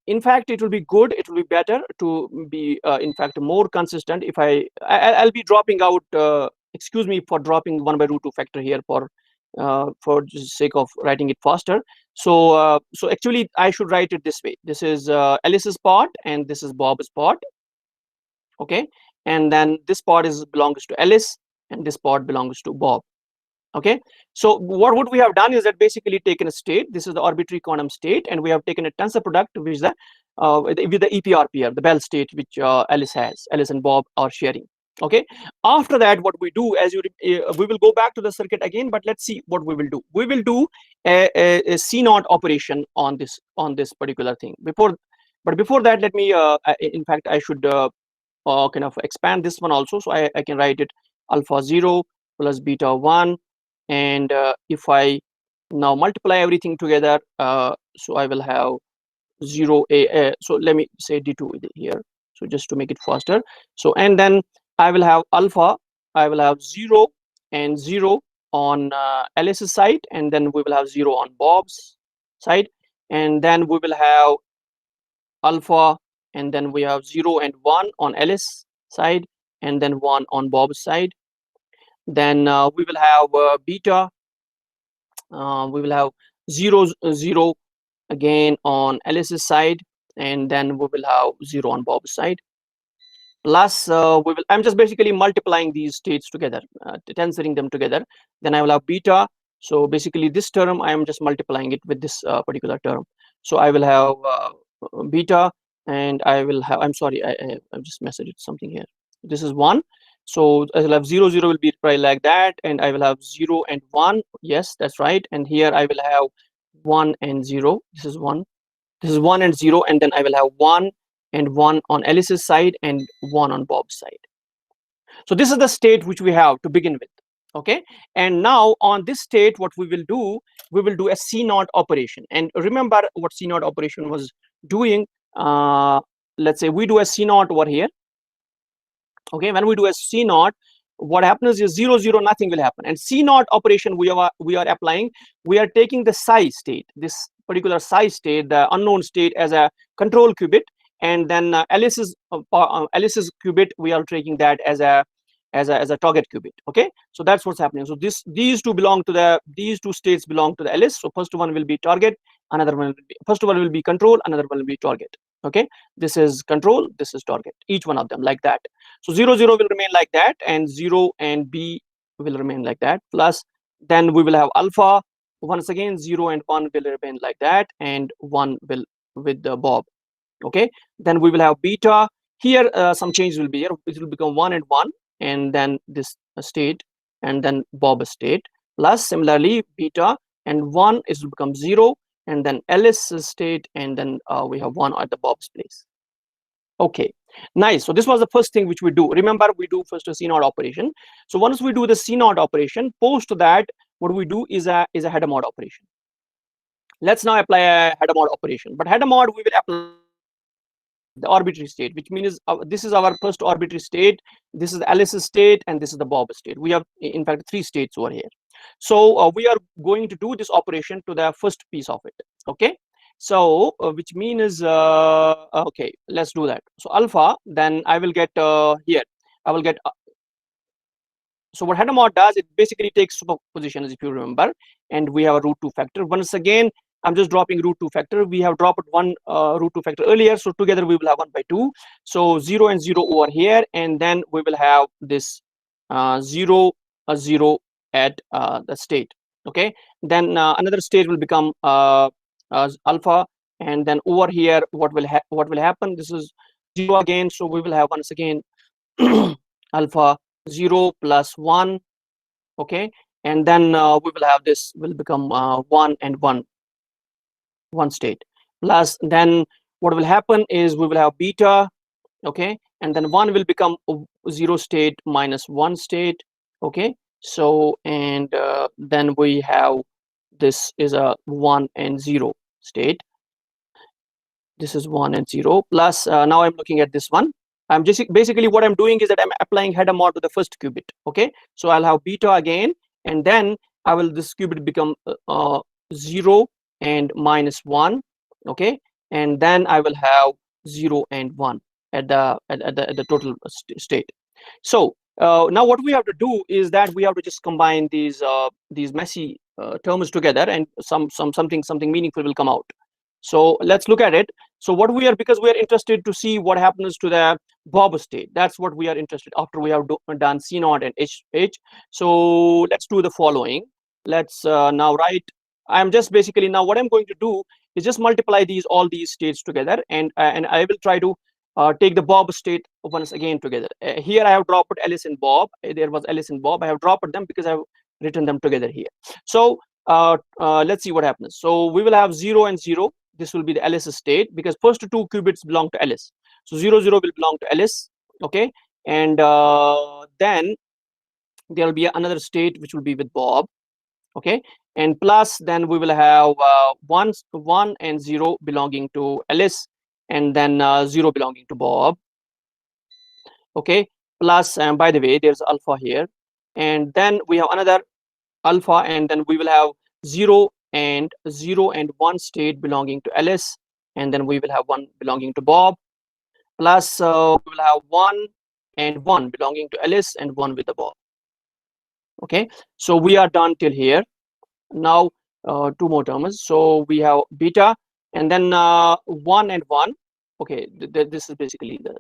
in fact it will be good, it will be better to be in fact more consistent if I'll be dropping out, excuse me for dropping 1/√2 factor here for the sake of writing it faster. So so actually I should write it this way. This is Alice's part, and this is Bob's part. Okay, and then this part belongs to Alice, and this part belongs to Bob. Okay, so what we have done is that basically taken a state. This is the arbitrary quantum state, and we have taken a tensor product which is the with the EPR pair, the Bell state, which Alice and Bob are sharing. Okay, after that what we do, as we will go back to the circuit again, but let's see what we will do. We will do a C0 operation on this particular thing. Before that, let me in fact I should kind of expand this one also, so I can write it alpha 0 plus beta 1. And if I now multiply everything together, so I will have 0 a. So let me say d2 here, so just to make it faster. So, and then I will have alpha, I will have 0 and 0 on Alice's side, and then we will have 0 on Bob's side, and then we will have alpha, and then we have 0 and 1 on Alice's side, and then 1 on Bob's side. Then we will have beta, we will have 0 0 again on Alice's side, and then we will have 0 on Bob's side. Plus I'm just basically multiplying these states together, tensoring them together. Then I will have beta, So basically this term I am just multiplying it with this particular term. So I will have beta, and I will have, I'm sorry, I've just messaged something here. This is 1. So I will have 0, 0 will be right like that, and I will have 0 and 1. Yes, that's right. And here I will have 1 and 0. This is 1. This is 1 and 0, and then I will have 1 and 1 on Alice's side and 1 on Bob's side. So this is the state which we have to begin with. Okay, and now on this state, what we will do a C0 operation. And remember what C0 operation was doing. Let's say we do a C0 over here. Okay, when we do a C0, what happens is 0, 0, nothing will happen. And C0 operation we are applying, we are taking the psi state, this particular psi state, the unknown state, as a control qubit, and then Alice's qubit, we are taking that as a target qubit. Okay, so that's what's happening. So these two states belong to the Alice. So first one will be target, another one will be, first one will be control, another one will be target. Okay, this is control, this is target, each one of them like that. So 0, 0 will remain like that, and 0 and B will remain like that. Plus then we will have alpha. Once again 0 and 1 will remain like that, and 1 will with the Bob. Okay, then we will have beta. Here some change will be here. It will become 1 and 1, and then this state, and then Bob state. Plus similarly beta and 1 is will become 0, and then Alice state, and then we have 1 at the Bob's place. Okay, nice. So this was the first thing which we do. Remember, we do first a C0 operation. So once we do the C0 operation, post that, what we do is a header mod operation. Let's now apply a header mod operation. But header mod we will apply the arbitrary state, which means this is our first arbitrary state, this is the Alice's state, and this is the Bob state. We have in fact 3 states over here. So we are going to do this operation to the first piece of it. Okay, so which means okay, let's do that. So alpha, then I will get here I will get so what header mod does, it basically takes superposition, as if you remember, and we have a root 2 factor. Once again, I'm just dropping root 2 factor. We have dropped one root 2 factor earlier, so together we will have 1 by 2. So 0 and 0 over here, and then we will have this 0 at the state. Okay, then another state will become alpha, and then over here what will happen, this is 0 again, so we will have once again alpha 0 plus 1. Okay, and then we will have this will become 1 and 1 state. Plus then what will happen is we will have beta. Okay, and then 1 will become 0 state minus 1 state. Okay, so and then we have this is a 1 and 0 state. This is 1 and 0. Plus now I'm looking at this one. I'm just basically what I'm doing is that I'm applying header mod to the first qubit. Okay, so I'll have beta again, and then I will this qubit become 0 and minus 1. Okay, and then I will have 0 and 1 at the total state. So now what we have to do is that we have to just combine these messy terms together, and something meaningful will come out. So let's look at it. So what we are, because we are interested to see what happens to the Bob state. That's what we are interested after we have done C0 and H. So let's do the following. Let's now write. I'm just basically now what I'm going to do is just multiply all these states together, and I will try to take the Bob state once again together. Here I have dropped Alice and Bob. There was Alice and Bob. I have dropped them because I have written them together here. So let's see what happens. So we will have 0 and 0. This will be the Alice state, because first 2 qubits belong to Alice. So 0, 0 will belong to Alice. Okay, and then there will be another state which will be with Bob. Okay, and plus then we will have 1 and 0 belonging to Alice, and then 0 belonging to Bob. Okay, plus by the way, there's alpha here, and then we have another alpha, and then we will have 0 and 1 state belonging to Alice, and then we will have 1 belonging to Bob. Plus we will have 1 and 1 belonging to Alice, and 1 with the Bob. Okay, so we are done till here. Now 2 more terms. So we have beta, and then 1 and 1. Okay, this is basically the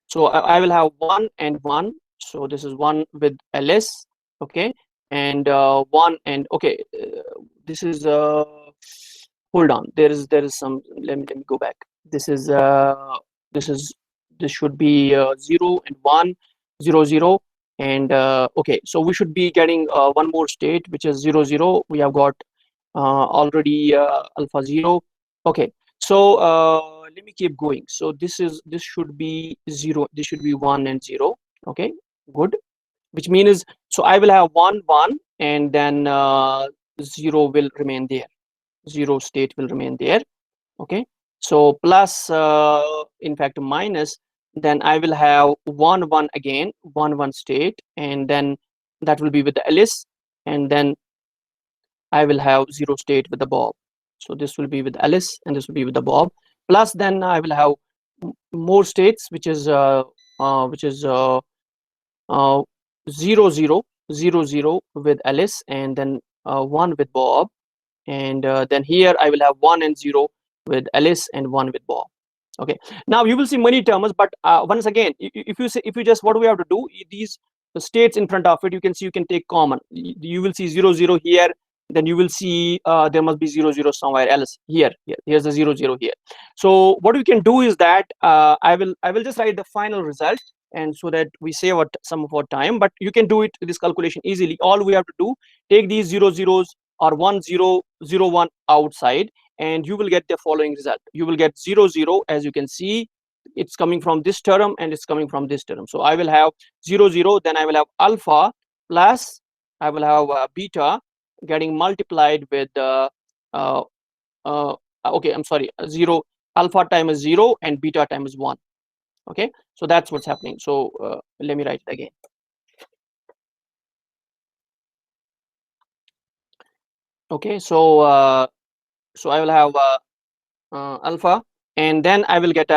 so I will have 1 and 1. So this is 1 with Alice. Okay, and 1 and okay, this is hold on, there is some, let me go back. This is this should be 0 and 1, 0 0, and okay, so we should be getting one more state, which is 0 0. We have got already alpha 0. Okay, so let me keep going. So this should be 0, this should be 1 and 0. Okay, good, which means, so I will have 1 1, and then 0 will remain there, 0 state will remain there. Okay, so plus in fact minus, then I will have 1 1 again, 1 1 state, and then that will be with the Alice, and then I will have 0 state with the Bob. So this will be with Alice, and this will be with the Bob. Plus then I will have more states, which is 0 0 0 0 0 with Alice, and then 1 with Bob, and then here I will have 1 and 0 with Alice and 1 with Bob. Okay, now you will see many terms, but once again, if you just, what do we have to do, these states in front of it, you can see, you can take common. You will see 0 0 here, then you will see there must be 0 0 somewhere else here. Here's the 0 0 here. So what we can do is that I will just write the final result, and so that we save some of our time, but you can do it, this calculation, easily. All we have to do, take these 0 0s or 1 0 0 1 outside, and you will get the following result. You will get 0 0, as you can see, it's coming from this term and it's coming from this term. So I will have 0 0, then I will have alpha plus I will have beta getting multiplied with okay, I'm sorry, 0, alpha times 0 and beta times 1. Okay, so that's what's happening. So let me write it again. Okay, so so I will have alpha, and then I will get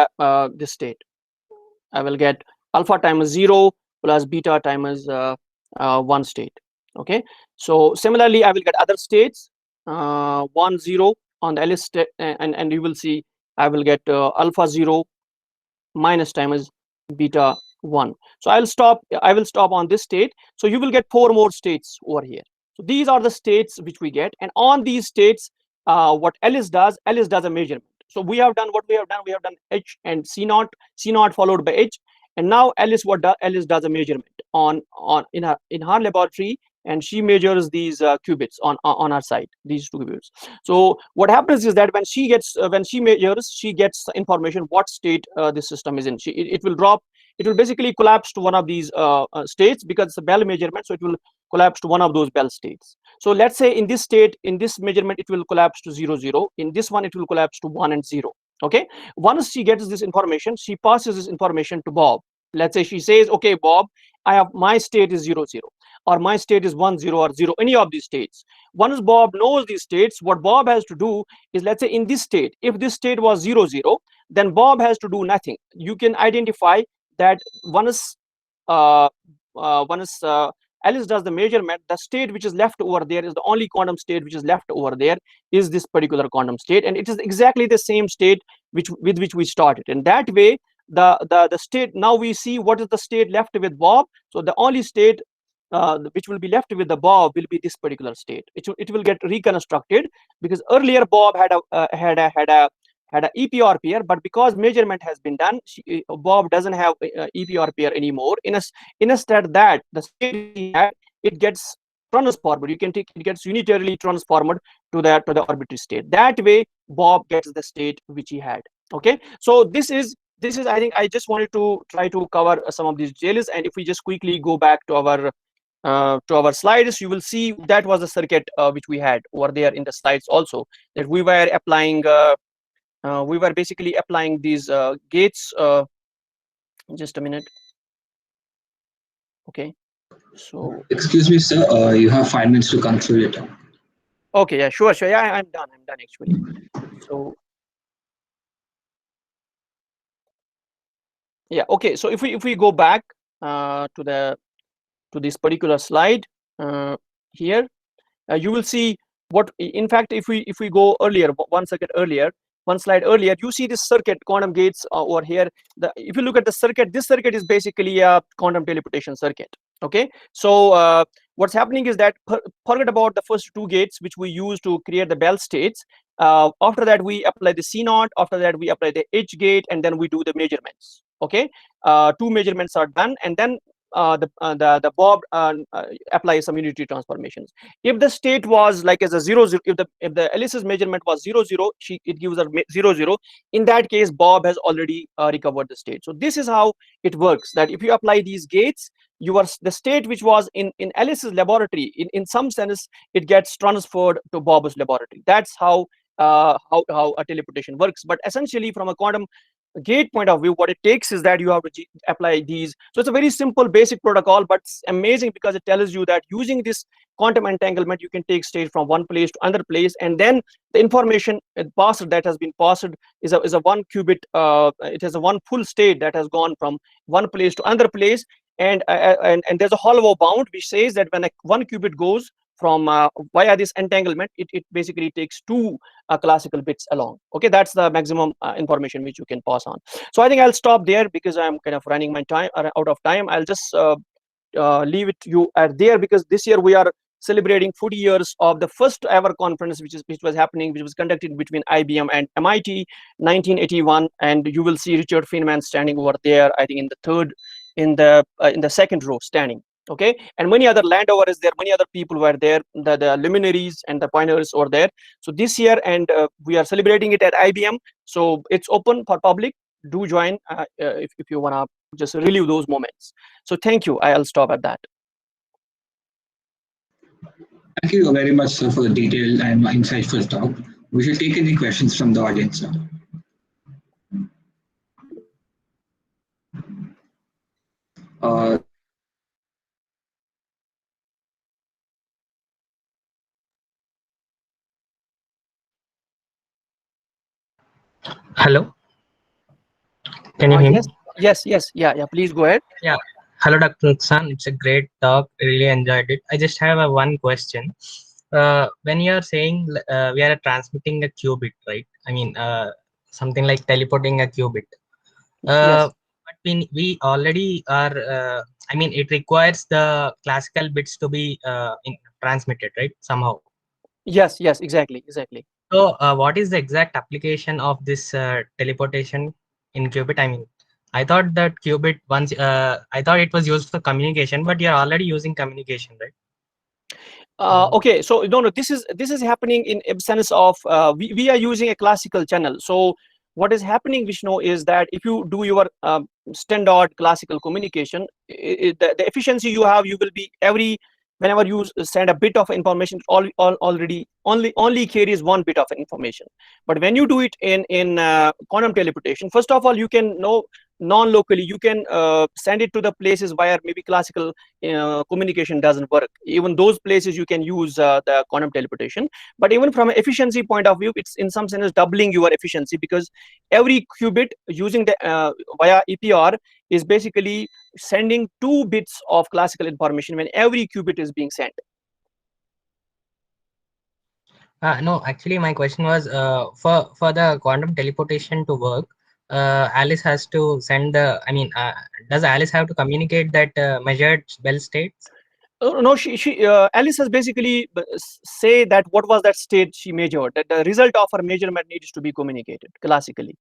this state. I will get alpha times 0 plus beta times 1 state. Okay, so similarly I will get other states, 1 0 on the Alice state, and you will see I will get alpha 0 minus times beta 1. So I will stop on this state. So you will get 4 more states over here. So these are the states which we get, and on these states what Alice does a measurement. So we have done what we have done H and C naught followed by H, and now Alice Alice does a measurement in her laboratory, and she measures these qubits on her side, these 2 qubits. So what happens is that when she measures, she gets the information what state this system is in. It will basically collapse to one of these states, because it's a Bell measurement, so it will collapse to one of those Bell states. So let's say in this state, in this measurement, it will collapse to 0 0. In this one, it will collapse to 1 and 0. Okay, once she gets this information, she passes this information to Bob. Let's say she says, okay, Bob, I have, my state is 0 0, or my state is 1 0 or 0, any of these states. Once Bob knows these states, what Bob has to do is, let's say in this state, if this state was 0 0, then Bob has to do nothing. You can identify that once Alice does the measurement, the state which is left over there is the only quantum state which is left over there, is this particular quantum state, and it is exactly the same state with which we started. And that way, the state, now we see what is the state left with Bob. So the only state which will be left with the Bob will be this particular state. It will get reconstructed, because earlier Bob had a EPR pair, but because measurement has been done, Bob doesn't have EPR pair anymore. Instead, that the state he had, it gets transformed. You can take, it gets unitarily transformed to the arbitrary state. That way, Bob gets the state which he had. Okay, so this is I think I just wanted to try to cover some of these details. And if we just quickly go back to our slides, you will see that was the circuit which we had over there in the slides also, that we were applying. We were basically applying these gates. Just a minute. Okay, so excuse me, sir, you have 5 minutes to conclude it. Okay, yeah, sure, yeah, I'm done actually. So yeah, okay, so if we go back to this particular slide here, you will see what, in fact, if we go earlier, one slide earlier, you see this circuit, quantum gates over here. If you look at the circuit, this circuit is basically a quantum teleportation circuit. Okay, so what's happening is that forget about the first two gates which we use to create the bell states. After that we apply the C naught, after that we apply the H gate, and then we do the measurements. Okay, two measurements are done, and then the Bob applies some unity transformations. If the state was like as a 0 0, if the Alice's measurement was 0 0, it gives her 0 0. In that case, Bob has already recovered the state. So this is how it works, that if you apply these gates, the state which was in Alice's laboratory, in some sense it gets transferred to Bob's laboratory. That's how a teleportation works. But essentially from a quantum gate point of view, what it takes is that you have to apply these. So it's a very simple basic protocol, but it's amazing because it tells you that using this quantum entanglement you can take state from one place to another place, and then the information passed that has been passed is a one qubit, it has a one full state that has gone from one place to another place. And there's a hollow bound which says that when one qubit goes from via this entanglement, it basically takes two classical bits along. Okay, that's the maximum information which you can pass on. So I think I'll stop there because I'm kind of running my time out of time. I'll just leave it to you at there, because this year we are celebrating 40 years of the first ever conference which was happening, which was conducted between IBM and MIT, 1981. And you will see Richard Feynman standing over there, I think in the second row standing. Okay, and many other Landauer is there, many other people were there, the luminaries and the pioneers were there. So this year, and we are celebrating it at IBM, so it's open for public. Do join if you want to just relive those moments. So thank you. I'll stop at that. Thank you very much, sir, for the detailed and insightful talk. We shall take any questions from the audience now. Hello, can you hear Yes, me? yes, yeah. Please go ahead. Yeah. Hello, Dr. Rukhsan. It's a great talk. Really enjoyed it. I just have one question. When you are saying we are transmitting a qubit, right? I mean, something like teleporting a qubit. Yes. But we already are. I mean, it requires the classical bits to be transmitted, right? Somehow. Yes, exactly. So, what is the exact application of this teleportation in qubit? I mean, I thought that qubit once, I thought it was used for communication, but you're already using communication, right? Okay, so no, this is happening in sense of we are using a classical channel. So what is happening, Vishnu, is that if you do your standard classical communication, the efficiency you have, you will be whenever you send a bit of information, only carries one bit of information. But when you do it in quantum teleportation, first of all, you can know non-locally, you can send it to the places where maybe classical communication doesn't work. Even those places you can use the quantum teleportation. But even from an efficiency point of view, it's in some sense doubling your efficiency, because every qubit using the via EPR is basically sending 2 bits of classical information when every qubit is being sent. No, actually, my question was for the quantum teleportation to work, Alice has to send the. I mean, does Alice have to communicate that measured Bell states? No, Alice has basically say that what was that state she measured, that the result of her measurement needs to be communicated classically.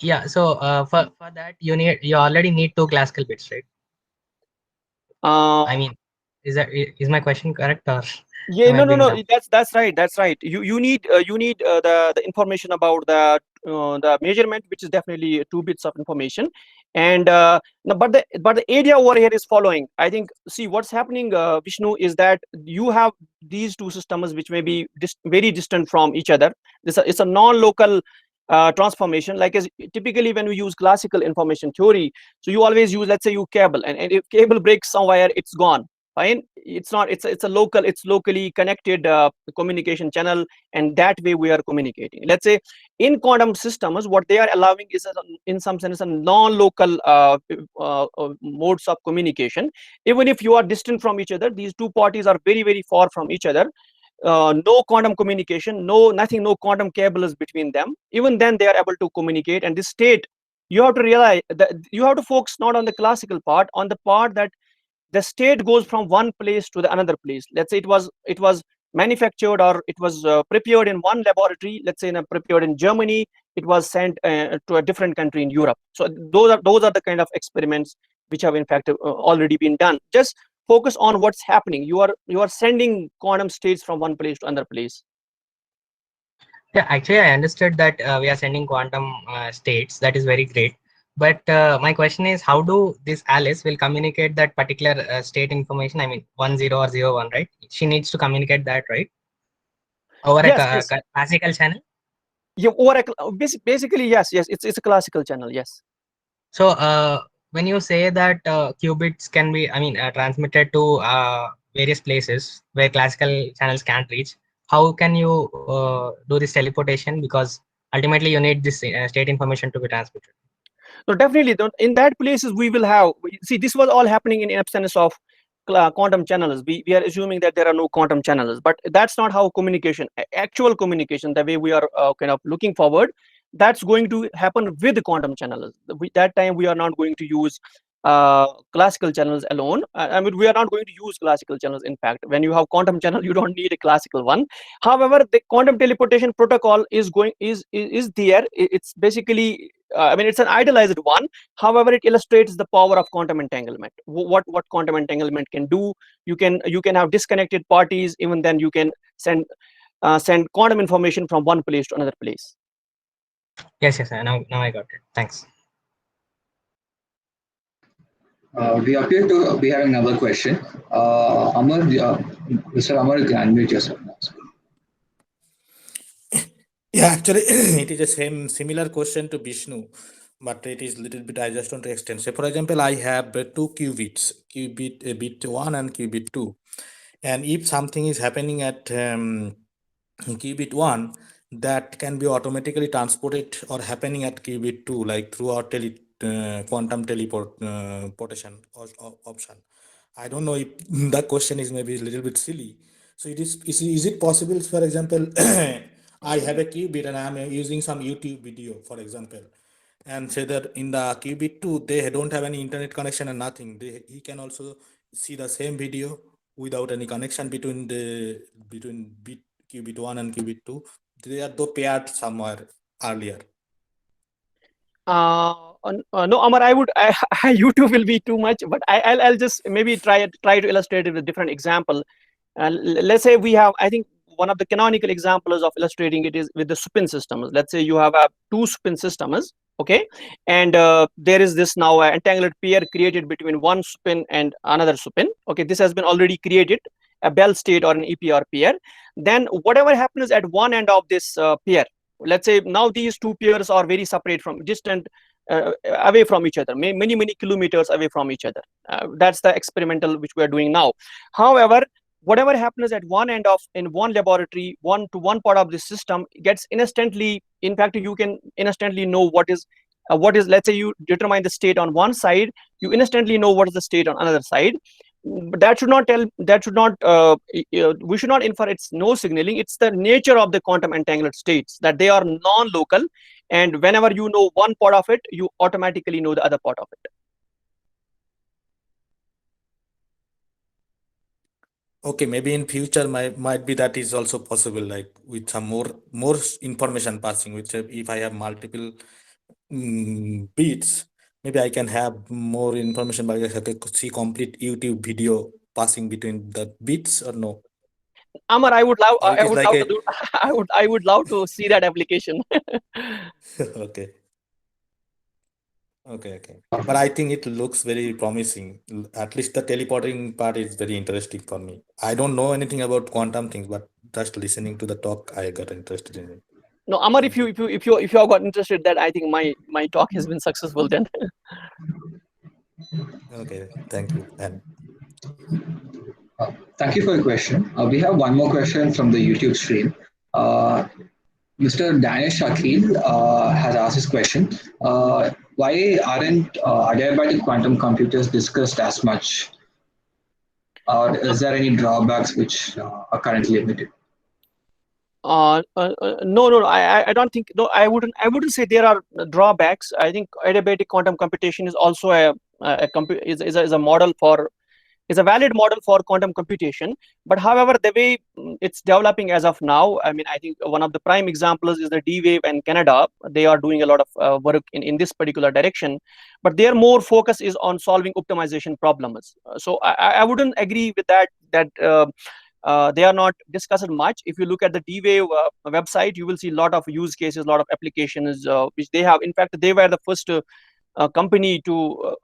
Yeah. So for that you already need 2 classical bits, right? I mean, is my question correct, or yeah, am I being no, dumb? that's right. You need the information about the measurement, which is definitely 2 bits of information. And no, but the area over here is following. I think, see what's happening, Vishnu, is that you have these two systems which may be very distant from each other. It's a non-local transformation, like as typically when we use classical information theory. So you always use, let's say, you cable, and if cable breaks somewhere, it's gone. Fine, it's not, it's locally connected communication channel, and that way we are communicating. Let's say in quantum systems, what they are allowing is in some sense a non-local modes of communication. Even if you are distant from each other, these two parties are very far from each other, no quantum communication, no quantum cable is between them. Even then they are able to communicate. And this state, you have to realize that you have to focus not on the classical part, on the part that the state goes from one place to the another place. Let's say it was manufactured or it was prepared in one laboratory, let's say prepared in Germany, it was sent to a different country in Europe. So those are the kind of experiments which have in fact already been done. Just focus on what's happening. You are sending quantum states from one place to another place. Yeah, actually, I understood that we are sending quantum states. That is very great. But my question is, how do this Alice will communicate that particular state information? I mean, 10 or 01, right? She needs to communicate that, right? Over Yes, a yes. classical channel. Yeah, or basically yes, it's a classical channel. Yes. So when you say that qubits can be, I mean, transmitted to various places where classical channels can't reach, how can you do this teleportation? Because ultimately you need this state information to be transmitted. So definitely, in that places we will have. See, this was all happening in absence of quantum channels. We are assuming that there are no quantum channels, but that's not how communication, actual communication, the way we are kind of looking forward, that's going to happen with the quantum channels. That time we are not going to use classical channels alone. I mean, we are not going to use classical channels. In fact, when you have quantum channel, you don't need a classical one. However, the quantum teleportation protocol is there. It's basically I mean, it's an idealized one. However, it illustrates the power of quantum entanglement. What quantum entanglement can do. You can have disconnected parties. Even then, you can send quantum information from one place to another place. Yes, yes. Now I got it. Thanks. We appear to be having another question. Amar, Mr. Amar, you can unmute yourself now. Yeah, actually, it is a similar question to Vishnu, but it is little bit. I just want to extend. So, for example, I have two qubits, qubit bit 1 and qubit 2, and if something is happening at qubit 1, that can be automatically transported or happening at qubit 2, like through our quantum teleportation option. I don't know if that question is maybe a little bit silly. So is it possible, for example, I have a qubit and I'm using some YouTube video, for example, and say that in the qubit 2, they don't have any internet connection and nothing. He can also see the same video without any connection between bit qubit 1 and qubit 2. They are though paired somewhere earlier. No, Amar, YouTube will be too much, but I'll just maybe try to illustrate it with a different example. Let's say we have, I think one of the canonical examples of illustrating it is with the spin systems. Let's say you have two spin systems, okay, and there is this now entangled pair created between one spin and another spin. Okay, this has been already created, a Bell state or an EPR pair. Then whatever happens at one end of this pair, let's say now these two pairs are very separate from distant away from each other, many kilometers away from each other. That's the experimental which we are doing now. However, whatever happens at one end of in one laboratory, one part of the system gets instantly, in fact you can instantly know what is let's say you determine the state on one side, you instantly know what is the state on another side. But that should not we should not infer it's no signaling. It's the nature of the quantum entangled states that they are non-local, and whenever you know one part of it, you automatically know the other part of it. Okay, maybe in future might be that is also possible, like with some more information passing, which if I have multiple bits, maybe I can have more information, but I have to see complete YouTube video passing between the bits or no. Amar, I would love to do I would love to see that application. Okay. Okay. But I think it looks very promising. At least the teleporting part is very interesting for me. I don't know anything about quantum things, but just listening to the talk, I got interested in it. No, Amar, if you have got interested, that I think my talk has been successful then. Okay, thank you. And Thank you for your question. We have one more question from the YouTube stream. Mr. Danish Shakil has asked this question. Why aren't adiabatic quantum computers discussed as much? Or is there any drawbacks which are currently limited? No, I don't think. No, I wouldn't say there are drawbacks. I think adiabatic quantum computation is also is a model for is a valid model for quantum computation. But however, the way it's developing as of now, I mean, I think one of the prime examples is the D-Wave and Canada. They are doing a lot of work in this particular direction, but their more focus is on solving optimization problems. So I wouldn't agree with that they are not discussed much. If you look at the D-Wave website, you will see a lot of use cases, a lot of applications which they have. In fact, they were the first company to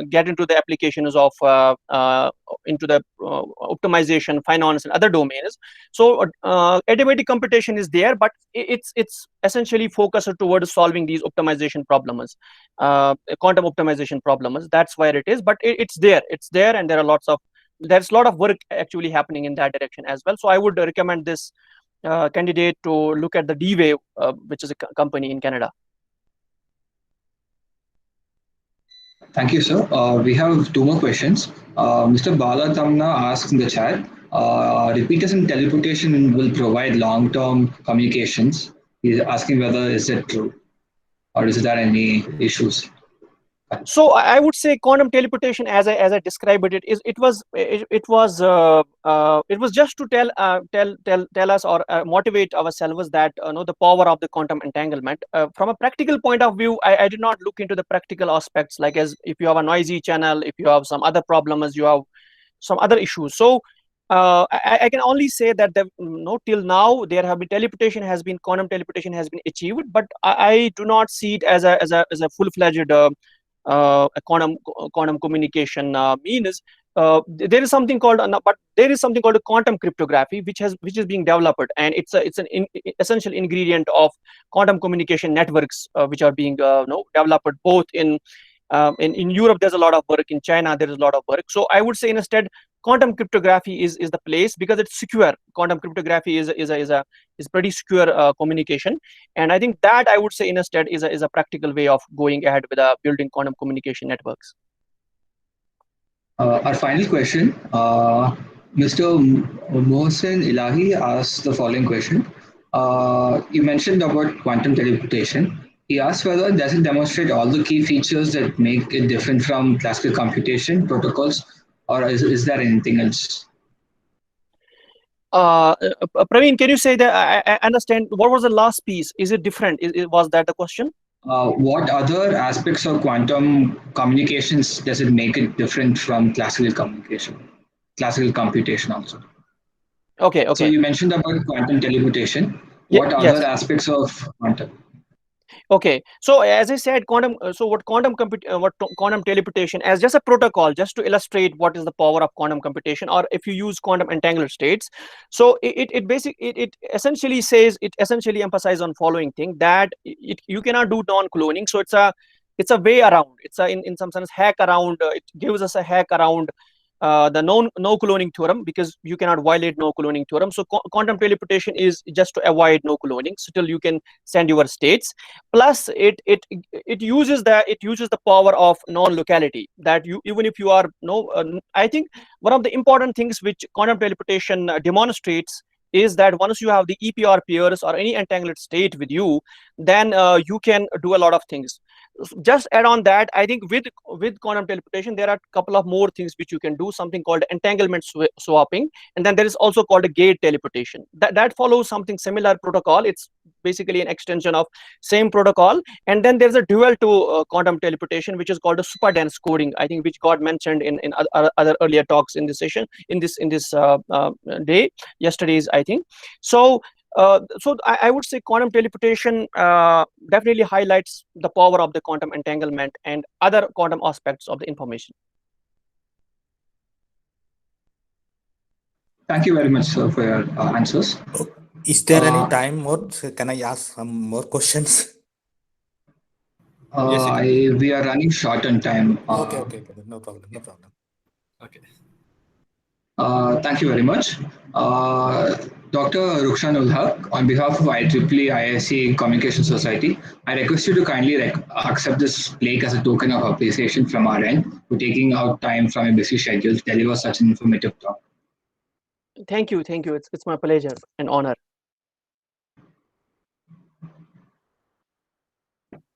get into the applications of into the optimization, finance, and other domains. So automatic computation is there, but it's essentially focused towards solving these optimization problems, quantum optimization problems. That's where it is, but it's there, and there's a lot of work actually happening in that direction as well. So I would recommend this candidate to look at the D-Wave, which is a company in Canada. Thank you, sir. We have two more questions. Mr. Bala Tamna asks in the chat, repeaters and teleportation will provide long-term communications. He's asking whether is it true or is there any issues? So I would say quantum teleportation, as I described it was just to tell us or motivate ourselves that the power of the quantum entanglement. From a practical point of view, I did not look into the practical aspects, like as if you have a noisy channel, if you have some other problems, you have some other issues. So I can only say that till now there have been quantum teleportation has been achieved, but I do not see it as a full-fledged a quantum communication means. There is something called a quantum cryptography which is being developed, and it's an essential ingredient of quantum communication networks which are being developed both in Europe. There's a lot of work. In China there is a lot of work. So I would say instead quantum cryptography is the place, because it's secure. Quantum cryptography is pretty secure communication, and I think that I would say instead is a practical way of going ahead with building quantum communication networks. Our final question, Mr. Mohsen Ilahi asks the following question. You mentioned about quantum teleportation. He asked whether does it demonstrate all the key features that make it different from classical computation protocols, or is there anything else? Praveen, can you say that? I understand. What was the last piece? Is it different? Was that the question? What other aspects of quantum communications does it make it different from classical computation also? Okay. So you mentioned about quantum teleportation. What other aspects of quantum? Okay, so as I said, quantum teleportation as just a protocol, just to illustrate what is the power of quantum computation, or if you use quantum entangled states. So it essentially emphasizes on following thing, that you cannot do non-cloning. So it's a way around. It's in some sense hack around. It gives us a hack around the no cloning theorem, because you cannot violate no cloning theorem. So quantum teleportation is just to avoid no cloning. Still you can send your states. Plus it uses the power of non-locality, that even if you are I think one of the important things which quantum teleportation demonstrates is that once you have the EPR pairs or any entangled state with you, then you can do a lot of things. Just add on that, I think with quantum teleportation there are a couple of more things which you can do, something called entanglement swapping, and then there is also called a gate teleportation. That follows something similar protocol. It's basically an extension of same protocol. And then there's a dual to quantum teleportation, which is called a super dense coding, I think, which got mentioned in other earlier talks in this session, in this day, yesterday's, I think. So I would say quantum teleportation definitely highlights the power of the quantum entanglement and other quantum aspects of the information. Thank you very much, sir, for your answers. Is there any time more? Can I ask some more questions? Yes, we are running short on time. Okay. No problem. Okay. Thank you very much. Dr. Rukhsan Ul Haq, on behalf of IEEE-IISc Communications Society, I request you to kindly accept this plaque as a token of appreciation from our end for taking out time from a busy schedule to deliver such an informative talk. Thank you. It's my pleasure and honor.